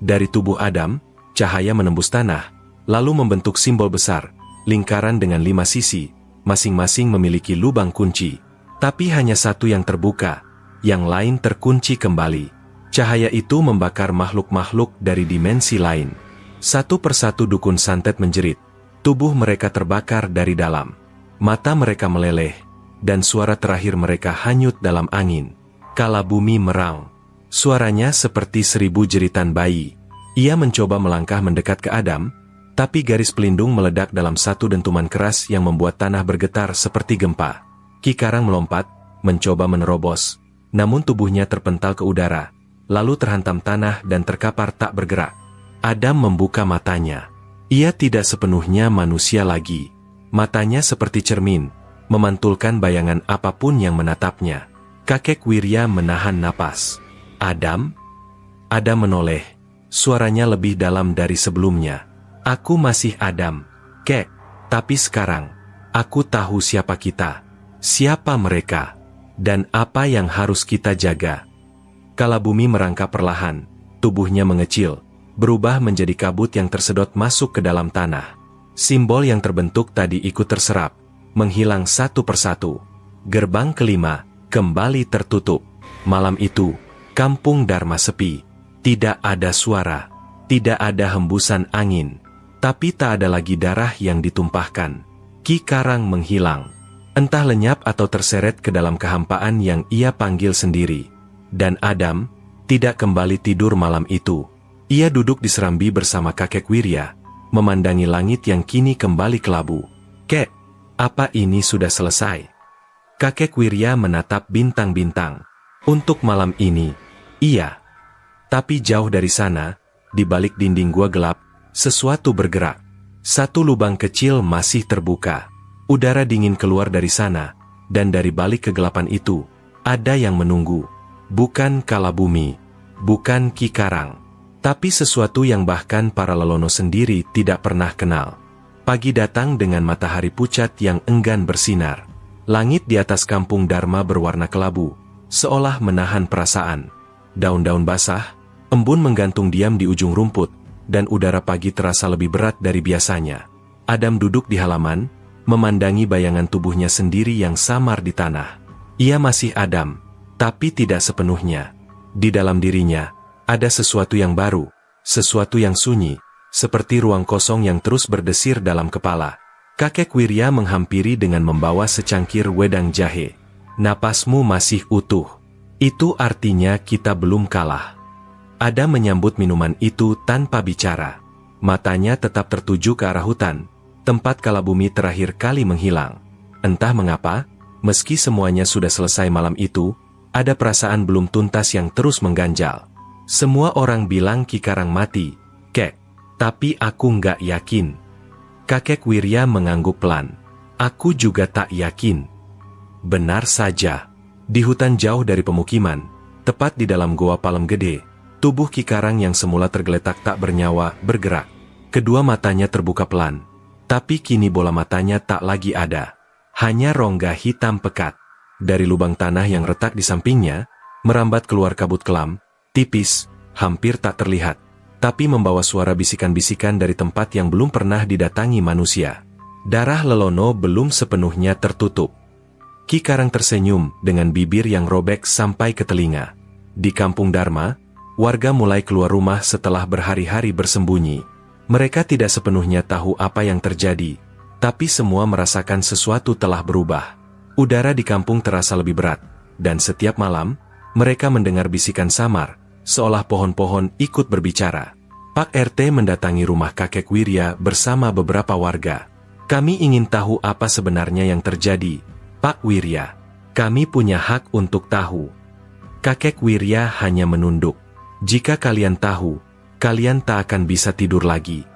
Dari tubuh Adam, cahaya menembus tanah, lalu membentuk simbol besar, lingkaran dengan 5 sisi, masing-masing memiliki lubang kunci. Tapi hanya satu yang terbuka, yang lain terkunci kembali. Cahaya itu membakar makhluk-makhluk dari dimensi lain. Satu persatu dukun santet menjerit. Tubuh mereka terbakar dari dalam. Mata mereka meleleh, dan suara terakhir mereka hanyut dalam angin. Kala bumi meraung. Suaranya seperti 1000 jeritan bayi. Ia mencoba melangkah mendekat ke Adam, tapi garis pelindung meledak dalam satu dentuman keras yang membuat tanah bergetar seperti gempa. Ki Karang melompat, mencoba menerobos, namun tubuhnya terpental ke udara, lalu terhantam tanah dan terkapar tak bergerak. Adam membuka matanya. Ia tidak sepenuhnya manusia lagi. Matanya seperti cermin, memantulkan bayangan apapun yang menatapnya. Kakek Wirya menahan napas. "Adam?" Adam menoleh. Suaranya lebih dalam dari sebelumnya. "Aku masih Adam, Kek. Tapi sekarang, aku tahu siapa kita, siapa mereka, dan apa yang harus kita jaga." Kala bumi merangkap perlahan, tubuhnya mengecil, berubah menjadi kabut yang tersedot masuk ke dalam tanah. Simbol yang terbentuk tadi ikut terserap, menghilang satu persatu. Gerbang kelima kembali tertutup. Malam itu, Kampung Dharma sepi. Tidak ada suara, tidak ada hembusan angin, tapi tak ada lagi darah yang ditumpahkan. Ki Karang menghilang. Entah lenyap atau terseret ke dalam kehampaan yang ia panggil sendiri. Dan Adam tidak kembali tidur malam itu. Ia duduk di serambi bersama kakek Wirya, memandangi langit yang kini kembali kelabu. "Kek, apa ini sudah selesai?" Kakek Wirya menatap bintang-bintang. "Untuk malam ini, iya." Tapi jauh dari sana, di balik dinding gua gelap, sesuatu bergerak. Satu lubang kecil masih terbuka. Udara dingin keluar dari sana, dan dari balik kegelapan itu, ada yang menunggu. Bukan Kala Bumi, bukan Ki Karang, tapi sesuatu yang bahkan para Lelono sendiri tidak pernah kenal. Pagi datang dengan matahari pucat yang enggan bersinar. Langit di atas Kampung Dharma berwarna kelabu, seolah menahan perasaan. Daun-daun basah, embun menggantung diam di ujung rumput, dan udara pagi terasa lebih berat dari biasanya. Adam duduk di halaman, memandangi bayangan tubuhnya sendiri yang samar di tanah. Ia masih Adam, tapi tidak sepenuhnya. Di dalam dirinya, ada sesuatu yang baru, sesuatu yang sunyi, seperti ruang kosong yang terus berdesir dalam kepala. Kakek Wirya menghampiri dengan membawa secangkir wedang jahe. "Napasmu masih utuh. Itu artinya kita belum kalah." Adam menyambut minuman itu tanpa bicara. Matanya tetap tertuju ke arah hutan, tempat Kala Bumi terakhir kali menghilang. Entah mengapa, meski semuanya sudah selesai malam itu, ada perasaan belum tuntas yang terus mengganjal. Semua orang bilang Ki Karang mati, Kek, tapi aku nggak yakin. Kakek Wirya mengangguk pelan. "Aku juga tak yakin." Benar saja. Di hutan jauh dari pemukiman, tepat di dalam goa palem gede, tubuh Ki Karang yang semula tergeletak tak bernyawa bergerak. Kedua matanya terbuka pelan, tapi kini bola matanya tak lagi ada. Hanya rongga hitam pekat. Dari lubang tanah yang retak di sampingnya, merambat keluar kabut kelam, tipis, hampir tak terlihat. tapi membawa suara bisikan-bisikan dari tempat yang belum pernah didatangi manusia. Darah Lelono belum sepenuhnya tertutup. Ki Karang tersenyum dengan bibir yang robek sampai ke telinga. Di kampung Dharma, warga mulai keluar rumah setelah berhari-hari bersembunyi. Mereka tidak sepenuhnya tahu apa yang terjadi, tapi semua merasakan sesuatu telah berubah. Udara di kampung terasa lebih berat, dan setiap malam, mereka mendengar bisikan samar, seolah pohon-pohon ikut berbicara. Pak RT mendatangi rumah kakek Wirya bersama beberapa warga. Kami ingin tahu apa sebenarnya yang terjadi, Pak Wirya. Kami punya hak untuk tahu. Kakek Wirya hanya menunduk. Jika kalian tahu, kalian tak akan bisa tidur lagi.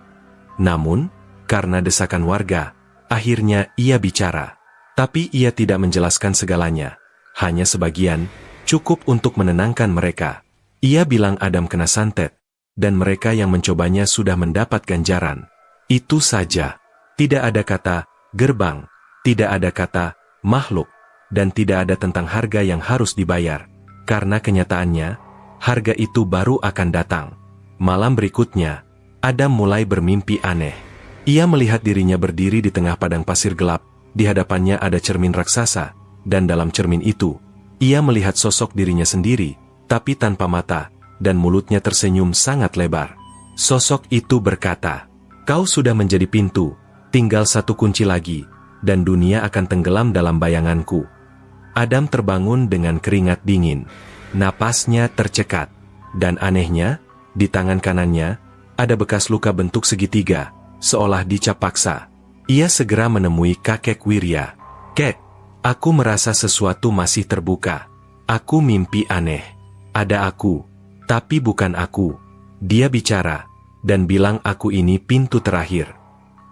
Namun, karena desakan warga, akhirnya ia bicara. Tapi ia tidak menjelaskan segalanya. Hanya sebagian, cukup untuk menenangkan mereka. Ia bilang Adam kena santet, dan mereka yang mencobanya sudah mendapat ganjaran. Itu saja. Tidak ada kata gerbang, tidak ada kata makhluk, dan tidak ada tentang harga yang harus dibayar. Karena kenyataannya, harga itu baru akan datang. Malam berikutnya, Adam mulai bermimpi aneh. Ia melihat dirinya berdiri di tengah padang pasir gelap, di hadapannya ada cermin raksasa, dan dalam cermin itu, ia melihat sosok dirinya sendiri, tapi tanpa mata, dan mulutnya tersenyum sangat lebar. Sosok itu berkata, "Kau sudah menjadi pintu, tinggal satu kunci lagi, dan dunia akan tenggelam dalam bayanganku." Adam terbangun dengan keringat dingin. Napasnya tercekat, dan anehnya, di tangan kanannya, ada bekas luka bentuk segitiga, seolah dicap paksa. Ia segera menemui kakek Wirya. "Kek, aku merasa sesuatu masih terbuka. Aku mimpi aneh. Ada aku, tapi bukan aku." Dia bicara, dan bilang aku ini pintu terakhir.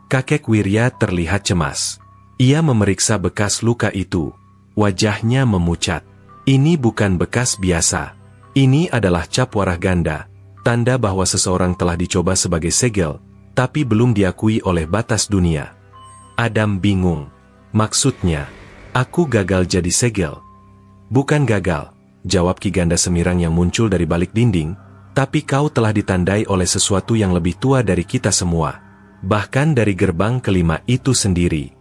Kakek Wirya terlihat cemas. Ia memeriksa bekas luka itu. Wajahnya memucat. Ini bukan bekas biasa. Ini adalah cap warah ganda, tanda bahwa seseorang telah dicoba sebagai segel, tapi belum diakui oleh batas dunia. Adam bingung. "Maksudnya, aku gagal jadi segel?" "Bukan gagal," jawab Ki Ganda Semirang yang muncul dari balik dinding, "tapi kau telah ditandai oleh sesuatu yang lebih tua dari kita semua. Bahkan dari gerbang kelima itu sendiri."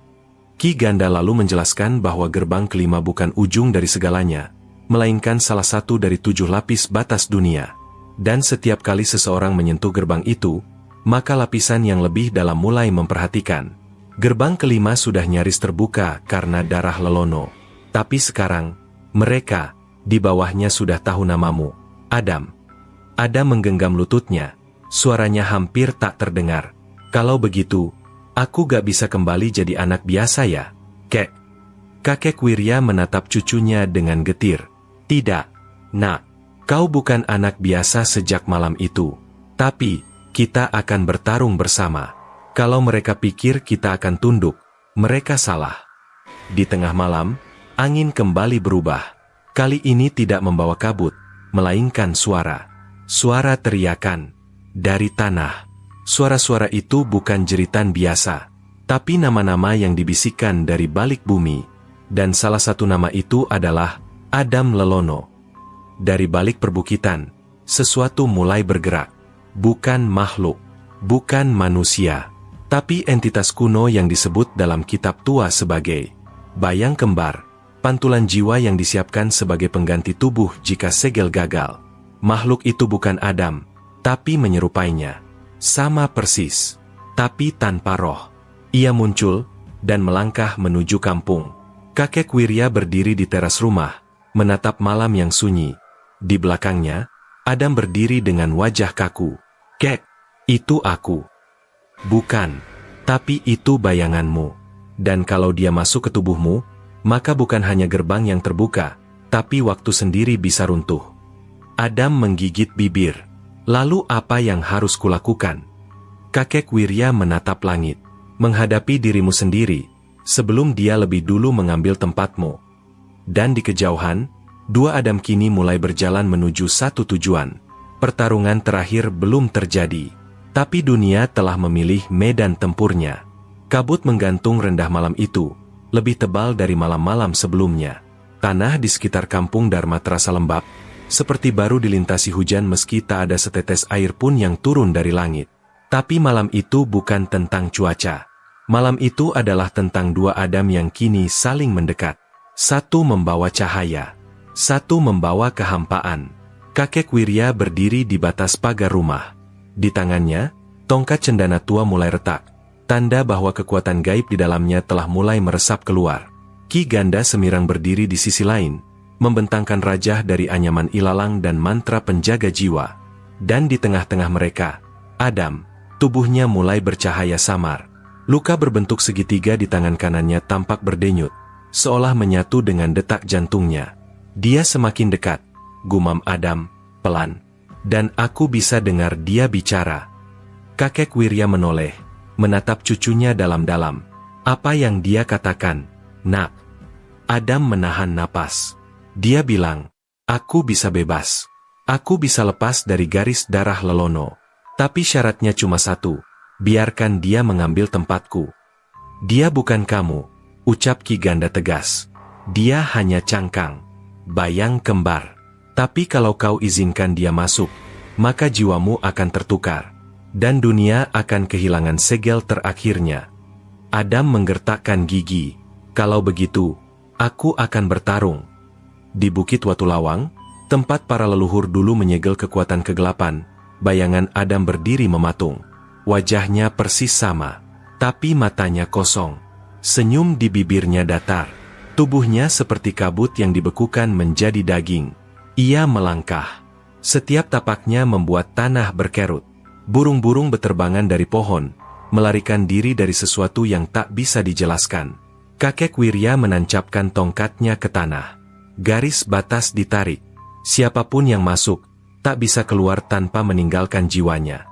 Ki Ganda lalu menjelaskan bahwa gerbang kelima bukan ujung dari segalanya, melainkan salah satu dari 7 lapis batas dunia. Dan setiap kali seseorang menyentuh gerbang itu, maka lapisan yang lebih dalam mulai memperhatikan. Gerbang kelima sudah nyaris terbuka karena darah Lelono. Tapi sekarang, mereka, di bawahnya sudah tahu namamu, Adam. Adam menggenggam lututnya, suaranya hampir tak terdengar. "Kalau begitu, aku gak bisa kembali jadi anak biasa ya, Kek?" Kakek Wirya menatap cucunya dengan getir. "Tidak, Nak. Kau bukan anak biasa sejak malam itu. Tapi, kita akan bertarung bersama. Kalau mereka pikir kita akan tunduk, mereka salah." Di tengah malam, angin kembali berubah. Kali ini tidak membawa kabut, melainkan suara. Suara teriakan dari tanah. Suara-suara itu bukan jeritan biasa, tapi nama-nama yang dibisikkan dari balik bumi. Dan salah satu nama itu adalah Adam Lelono. Dari balik perbukitan, sesuatu mulai bergerak. Bukan makhluk, bukan manusia, tapi entitas kuno yang disebut dalam kitab tua sebagai bayang kembar, pantulan jiwa yang disiapkan sebagai pengganti tubuh jika segel gagal. Makhluk itu bukan Adam, tapi menyerupainya. Sama persis, tapi tanpa roh. Ia muncul, dan melangkah menuju kampung. Kakek Wirya berdiri di teras rumah, menatap malam yang sunyi. Di belakangnya, Adam berdiri dengan wajah kaku. "Kek, itu aku." "Bukan, tapi itu bayanganmu. Dan kalau dia masuk ke tubuhmu, maka bukan hanya gerbang yang terbuka, tapi waktu sendiri bisa runtuh." Adam menggigit bibir. "Lalu apa yang harus kulakukan?" Kakek Wirya menatap langit. "Menghadapi dirimu sendiri, sebelum dia lebih dulu mengambil tempatmu." Dan di kejauhan, 2 Adam kini mulai berjalan menuju satu tujuan. Pertarungan terakhir belum terjadi, tapi dunia telah memilih medan tempurnya. Kabut menggantung rendah malam itu, lebih tebal dari malam-malam sebelumnya. Tanah di sekitar kampung Dharma terasa lembab, seperti baru dilintasi hujan meski tak ada setetes air pun yang turun dari langit. Tapi malam itu bukan tentang cuaca. Malam itu adalah tentang dua Adam yang kini saling mendekat. Satu membawa cahaya, satu membawa kehampaan. Kakek Wirya berdiri di batas pagar rumah. Di tangannya, tongkat cendana tua mulai retak, tanda bahwa kekuatan gaib di dalamnya telah mulai meresap keluar. Ki Ganda Semirang berdiri di sisi lain, membentangkan rajah dari anyaman ilalang dan mantra penjaga jiwa. Dan di tengah-tengah mereka, Adam, tubuhnya mulai bercahaya samar. Luka berbentuk segitiga di tangan kanannya tampak berdenyut, seolah menyatu dengan detak jantungnya. Dia semakin dekat, gumam Adam, pelan. Dan aku bisa dengar dia bicara. Kakek Wirya menoleh, menatap cucunya dalam-dalam. Apa yang dia katakan? Nak. Adam menahan napas. Dia bilang, aku bisa bebas. Aku bisa lepas dari garis darah Lelono. Tapi syaratnya cuma satu, biarkan dia mengambil tempatku. Dia bukan kamu, ucap Ki Ganda tegas. Dia hanya cangkang, bayang kembar. Tapi kalau kau izinkan dia masuk, maka jiwamu akan tertukar. Dan dunia akan kehilangan segel terakhirnya. Adam menggertakkan gigi. Kalau begitu, aku akan bertarung. Di Bukit Watu Lawang, tempat para leluhur dulu menyegel kekuatan kegelapan, bayangan Adam berdiri mematung. Wajahnya persis sama, tapi matanya kosong. Senyum di bibirnya datar. Tubuhnya seperti kabut yang dibekukan menjadi daging. Ia melangkah. Setiap tapaknya membuat tanah berkerut. Burung-burung beterbangan dari pohon, melarikan diri dari sesuatu yang tak bisa dijelaskan. Kakek Wirya menancapkan tongkatnya ke tanah. Garis batas ditarik. Siapapun yang masuk, tak bisa keluar tanpa meninggalkan jiwanya.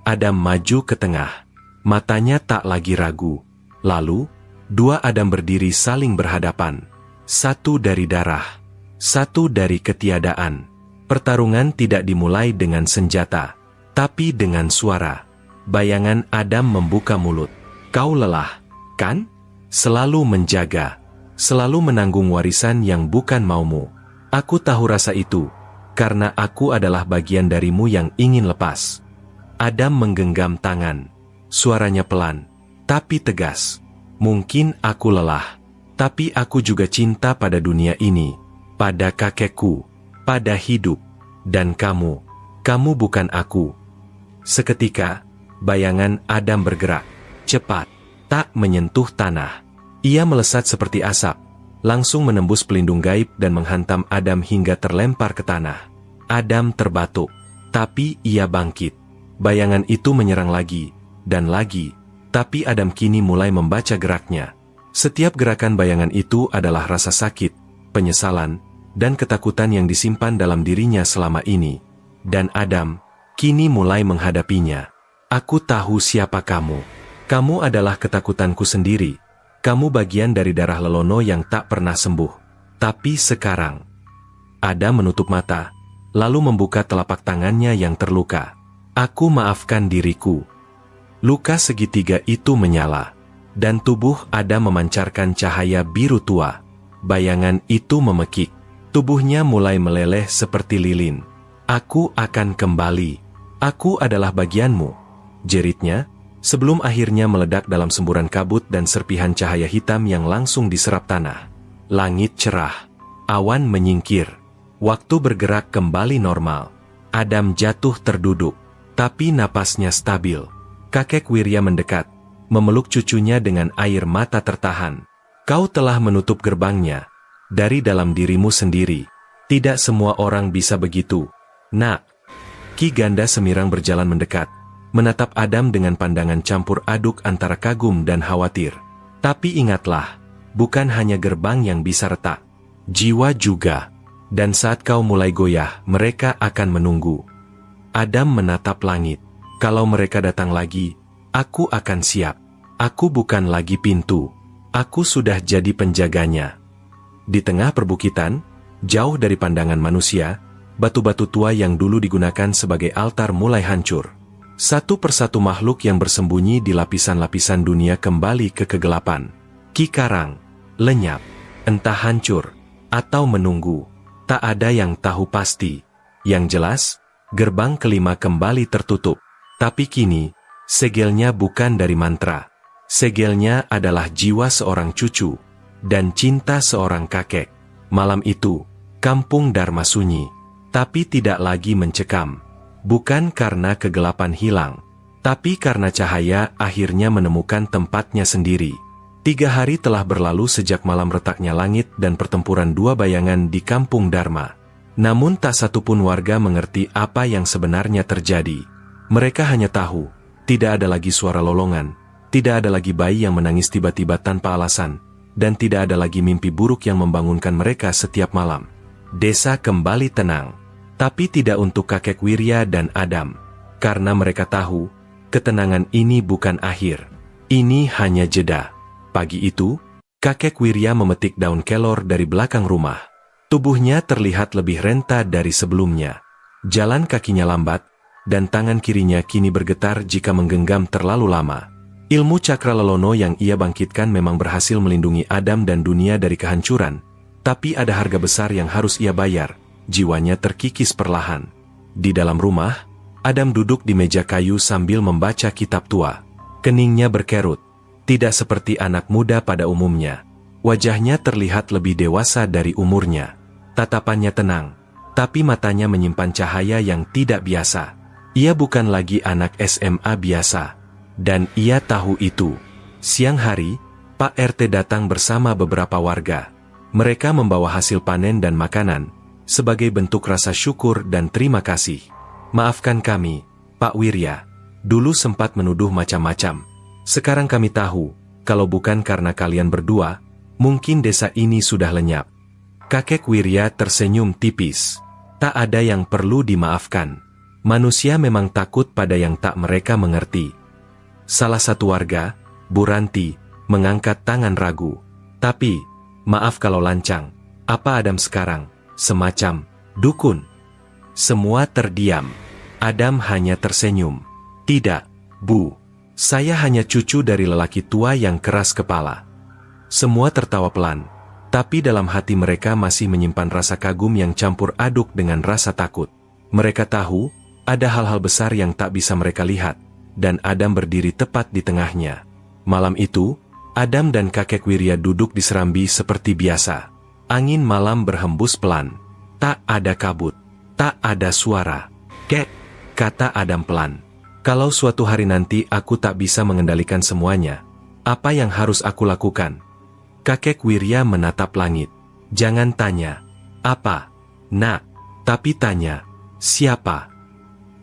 Adam maju ke tengah. Matanya tak lagi ragu. Lalu, dua Adam berdiri saling berhadapan. Satu dari darah, satu dari ketiadaan. Pertarungan tidak dimulai dengan senjata, tapi dengan suara. Bayangan Adam membuka mulut. Kau lelah, kan? Selalu menjaga, selalu menanggung warisan yang bukan maumu. Aku tahu rasa itu, karena aku adalah bagian darimu yang ingin lepas. Adam menggenggam tangan. Suaranya pelan, tapi tegas. Mungkin aku lelah, tapi aku juga cinta pada dunia ini, pada kakekku, pada hidup, dan kamu bukan aku. Seketika, bayangan Adam bergerak, cepat, tak menyentuh tanah. Ia melesat seperti asap, langsung menembus pelindung gaib dan menghantam Adam hingga terlempar ke tanah. Adam terbatuk, tapi ia bangkit. Bayangan itu menyerang lagi, dan lagi, tapi Adam kini mulai membaca geraknya. Setiap gerakan bayangan itu adalah rasa sakit, penyesalan, dan ketakutan yang disimpan dalam dirinya selama ini. Dan Adam kini mulai menghadapinya. Aku tahu siapa kamu. Kamu adalah ketakutanku sendiri. Kamu bagian dari darah Lelono yang tak pernah sembuh. Tapi sekarang, Adam menutup mata, lalu membuka telapak tangannya yang terluka. Aku maafkan diriku. Luka segitiga itu menyala, dan tubuh Adam memancarkan cahaya biru tua. Bayangan itu memekik. Tubuhnya mulai meleleh seperti lilin. Aku akan kembali. Aku adalah bagianmu, jeritnya, sebelum akhirnya meledak dalam semburan kabut dan serpihan cahaya hitam yang langsung diserap tanah. Langit cerah, awan menyingkir, waktu bergerak kembali normal. Adam jatuh terduduk, tapi napasnya stabil. Kakek Wirya mendekat, memeluk cucunya dengan air mata tertahan. Kau telah menutup gerbangnya, dari dalam dirimu sendiri. Tidak semua orang bisa begitu, nak. Ki Ganda Semirang berjalan mendekat, menatap Adam dengan pandangan campur aduk antara kagum dan khawatir. Tapi ingatlah, bukan hanya gerbang yang bisa retak, jiwa juga. Dan saat kau mulai goyah, mereka akan menunggu. Adam menatap langit. Kalau mereka datang lagi, aku akan siap. Aku bukan lagi pintu. Aku sudah jadi penjaganya. Di tengah perbukitan, jauh dari pandangan manusia, batu-batu tua yang dulu digunakan sebagai altar mulai hancur. Satu persatu makhluk yang bersembunyi di lapisan-lapisan dunia kembali ke kegelapan. Ki Karang, lenyap, entah hancur, atau menunggu. Tak ada yang tahu pasti. Yang jelas, gerbang kelima kembali tertutup. Tapi kini, segelnya bukan dari mantra. Segelnya adalah jiwa seorang cucu dan cinta seorang kakek. Malam itu, kampung Dharma sunyi, tapi tidak lagi mencekam. Bukan karena kegelapan hilang, tapi karena cahaya akhirnya menemukan tempatnya sendiri. 3 hari telah berlalu sejak malam retaknya langit dan pertempuran dua bayangan di kampung Dharma. Namun tak satupun warga mengerti apa yang sebenarnya terjadi. Mereka hanya tahu, tidak ada lagi suara lolongan, tidak ada lagi bayi yang menangis tiba-tiba tanpa alasan, dan tidak ada lagi mimpi buruk yang membangunkan mereka setiap malam. Desa kembali tenang, tapi tidak untuk kakek Wirya dan Adam, karena mereka tahu, ketenangan ini bukan akhir. Ini hanya jeda. Pagi itu, kakek Wirya memetik daun kelor dari belakang rumah. Tubuhnya terlihat lebih renta dari sebelumnya. Jalan kakinya lambat, dan tangan kirinya kini bergetar jika menggenggam terlalu lama. Ilmu cakra lelono yang ia bangkitkan memang berhasil melindungi Adam dan dunia dari kehancuran, tapi ada harga besar yang harus ia bayar. Jiwanya terkikis perlahan. Di dalam rumah, Adam duduk di meja kayu sambil membaca kitab tua. Keningnya berkerut. Tidak seperti anak muda pada umumnya. Wajahnya terlihat lebih dewasa dari umurnya. Tatapannya tenang, tapi matanya menyimpan cahaya yang tidak biasa. Ia bukan lagi anak SMA biasa. Dan ia tahu itu. Siang hari, Pak RT datang bersama beberapa warga. Mereka membawa hasil panen dan makanan, sebagai bentuk rasa syukur dan terima kasih. Maafkan kami, Pak Wirya. Dulu sempat menuduh macam-macam. Sekarang kami tahu, kalau bukan karena kalian berdua, mungkin desa ini sudah lenyap. Kakek Wirya tersenyum tipis. Tak ada yang perlu dimaafkan. Manusia memang takut pada yang tak mereka mengerti. Salah satu warga, Bu Ranti, mengangkat tangan ragu. Tapi, maaf kalau lancang, apa Adam sekarang, semacam dukun? Semua terdiam. Adam hanya tersenyum. Tidak, Bu. Saya hanya cucu dari lelaki tua yang keras kepala. Semua tertawa pelan, tapi dalam hati mereka masih menyimpan rasa kagum yang campur aduk dengan rasa takut. Mereka tahu, ada hal-hal besar yang tak bisa mereka lihat, dan Adam berdiri tepat di tengahnya. Malam itu, Adam dan kakek Wirya duduk di serambi seperti biasa. Angin malam berhembus pelan. Tak ada kabut, tak ada suara. "Kek," kata Adam pelan. "Kalau suatu hari nanti aku tak bisa mengendalikan semuanya, apa yang harus aku lakukan?" Kakek Wirya menatap langit. "Jangan tanya, apa, nak, tapi tanya, siapa?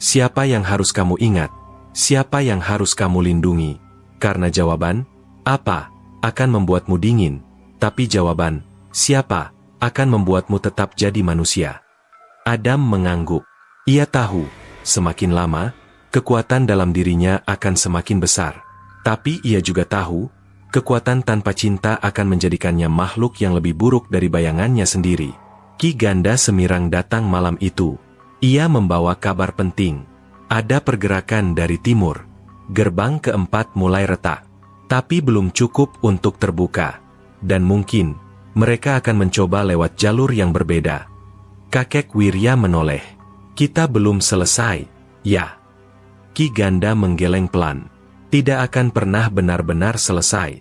Siapa yang harus kamu ingat? Siapa yang harus kamu lindungi? Karena jawaban, apa, akan membuatmu dingin, tapi jawaban, siapa, akan membuatmu tetap jadi manusia." Adam mengangguk. Ia tahu, semakin lama, kekuatan dalam dirinya akan semakin besar. Tapi ia juga tahu, kekuatan tanpa cinta akan menjadikannya makhluk yang lebih buruk dari bayangannya sendiri. Ki Ganda Semirang datang malam itu. Ia membawa kabar penting. Ada pergerakan dari timur. Gerbang keempat mulai retak. Tapi belum cukup untuk terbuka. Dan mungkin, mereka akan mencoba lewat jalur yang berbeda. Kakek Wirya menoleh. "Kita belum selesai, ya." Ki Ganda menggeleng pelan. "Tidak akan pernah benar-benar selesai."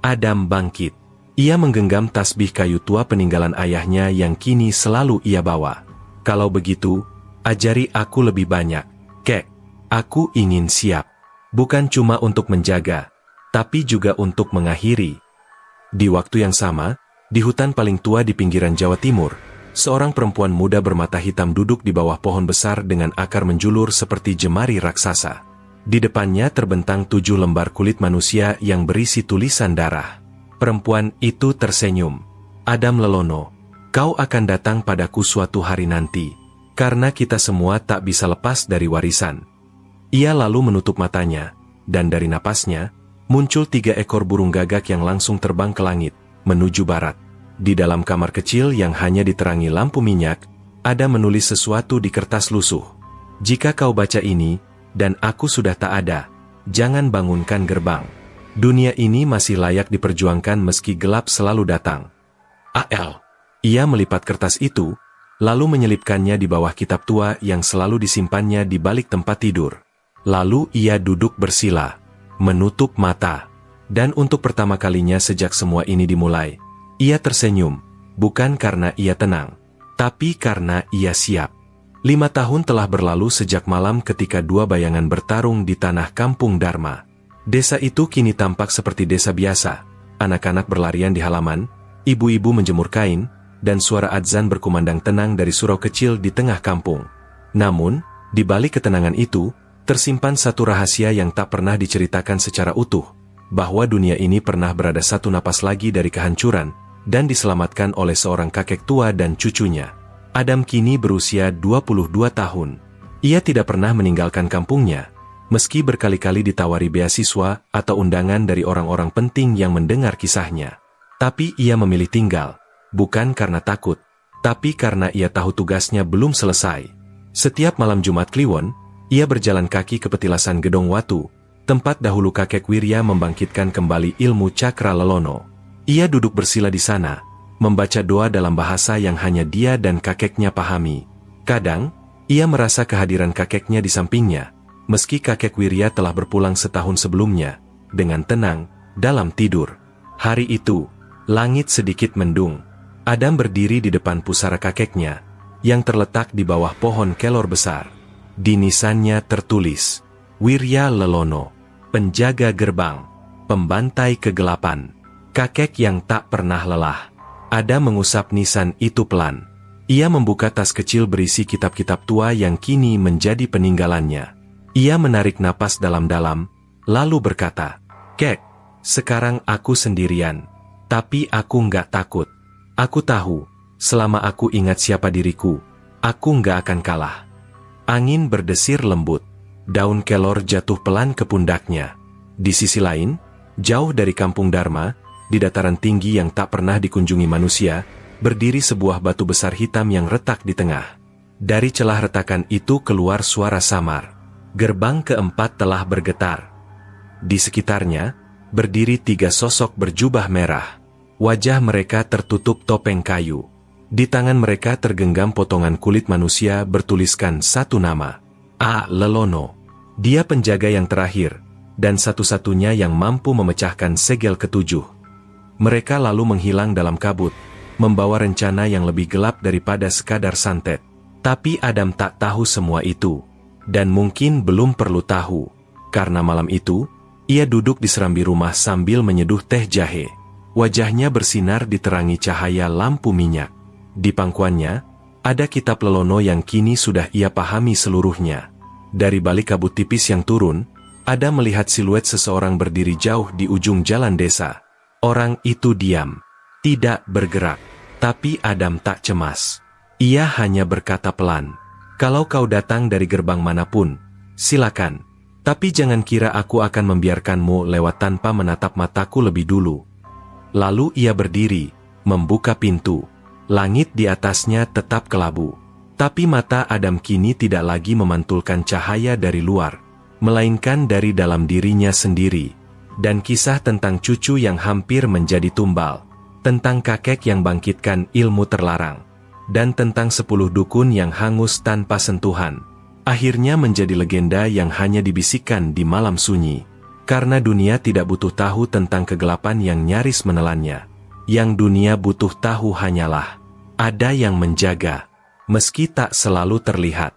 Adam bangkit. Ia menggenggam tasbih kayu tua peninggalan ayahnya yang kini selalu ia bawa. "Kalau begitu, ajari aku lebih banyak, Kek. Aku ingin siap. Bukan cuma untuk menjaga, tapi juga untuk mengakhiri." Di waktu yang sama, di hutan paling tua di pinggiran Jawa Timur, seorang perempuan muda bermata hitam duduk di bawah pohon besar dengan akar menjulur seperti jemari raksasa. Di depannya terbentang 7 lembar kulit manusia yang berisi tulisan darah. Perempuan itu tersenyum. "Adam Lelono, kau akan datang padaku suatu hari nanti, karena kita semua tak bisa lepas dari warisan." Ia lalu menutup matanya, dan dari napasnya, muncul 3 ekor burung gagak yang langsung terbang ke langit, menuju barat. Di dalam kamar kecil yang hanya diterangi lampu minyak, ada menulis sesuatu di kertas lusuh. "Jika kau baca ini, dan aku sudah tak ada, jangan bangunkan gerbang. Dunia ini masih layak diperjuangkan meski gelap selalu datang." Ia melipat kertas itu, lalu menyelipkannya di bawah kitab tua yang selalu disimpannya di balik tempat tidur. Lalu ia duduk bersila, menutup mata. Dan untuk pertama kalinya sejak semua ini dimulai, ia tersenyum, bukan karena ia tenang, tapi karena ia siap. 5 tahun telah berlalu sejak malam ketika dua bayangan bertarung di tanah kampung Dharma. Desa itu kini tampak seperti desa biasa. Anak-anak berlarian di halaman, ibu-ibu menjemur kain, dan suara adzan berkumandang tenang dari surau kecil di tengah kampung. Namun, di balik ketenangan itu, tersimpan satu rahasia yang tak pernah diceritakan secara utuh, bahwa dunia ini pernah berada satu napas lagi dari kehancuran, dan diselamatkan oleh seorang kakek tua dan cucunya. Adam kini berusia 22 tahun. Ia tidak pernah meninggalkan kampungnya, meski berkali-kali ditawari beasiswa atau undangan dari orang-orang penting yang mendengar kisahnya. Tapi ia memilih tinggal, bukan karena takut, tapi karena ia tahu tugasnya belum selesai. Setiap malam Jumat Kliwon, ia berjalan kaki ke petilasan Gedong Watu, tempat dahulu kakek Wirya membangkitkan kembali ilmu cakra lelono. Ia duduk bersila di sana, membaca doa dalam bahasa yang hanya dia dan kakeknya pahami. Kadang, ia merasa kehadiran kakeknya di sampingnya, meski kakek Wirya telah berpulang setahun sebelumnya, dengan tenang, dalam tidur. Hari itu, langit sedikit mendung. Adam berdiri di depan pusara kakeknya, yang terletak di bawah pohon kelor besar. Di nisannya tertulis, Wirya Lelono, penjaga gerbang, pembantai kegelapan, kakek yang tak pernah lelah. Adam mengusap nisan itu pelan. Ia membuka tas kecil berisi kitab-kitab tua yang kini menjadi peninggalannya. Ia menarik napas dalam-dalam, lalu berkata, "Kek, sekarang aku sendirian, tapi aku nggak takut. Aku tahu, selama aku ingat siapa diriku, aku nggak akan kalah." Angin berdesir lembut, daun kelor jatuh pelan ke pundaknya. Di sisi lain, jauh dari kampung Dharma, di dataran tinggi yang tak pernah dikunjungi manusia, berdiri sebuah batu besar hitam yang retak di tengah. Dari celah retakan itu keluar suara samar. Gerbang keempat telah bergetar. Di sekitarnya, berdiri 3 sosok berjubah merah. Wajah mereka tertutup topeng kayu. Di tangan mereka tergenggam potongan kulit manusia bertuliskan satu nama. A. Lelono. Dia penjaga yang terakhir, dan satu-satunya yang mampu memecahkan segel ketujuh. Mereka lalu menghilang dalam kabut, membawa rencana yang lebih gelap daripada sekadar santet. Tapi Adam tak tahu semua itu, dan mungkin belum perlu tahu, karena malam itu, ia duduk di serambi rumah sambil menyeduh teh jahe. Wajahnya bersinar diterangi cahaya lampu minyak. Di pangkuannya, ada kitab lelono yang kini sudah ia pahami seluruhnya. Dari balik kabut tipis yang turun, Adam melihat siluet seseorang berdiri jauh di ujung jalan desa. Orang itu diam, tidak bergerak, tapi Adam tak cemas. Ia hanya berkata pelan, "Kalau kau datang dari gerbang manapun, silakan. Tapi jangan kira aku akan membiarkanmu lewat tanpa menatap mataku lebih dulu." Lalu ia berdiri, membuka pintu. Langit di atasnya tetap kelabu. Tapi mata Adam kini tidak lagi memantulkan cahaya dari luar, melainkan dari dalam dirinya sendiri. Dan kisah tentang cucu yang hampir menjadi tumbal, tentang kakek yang bangkitkan ilmu terlarang, dan tentang 10 dukun yang hangus tanpa sentuhan, akhirnya menjadi legenda yang hanya dibisikkan di malam sunyi. Karena dunia tidak butuh tahu tentang kegelapan yang nyaris menelannya. Yang dunia butuh tahu hanyalah, ada yang menjaga, meski tak selalu terlihat.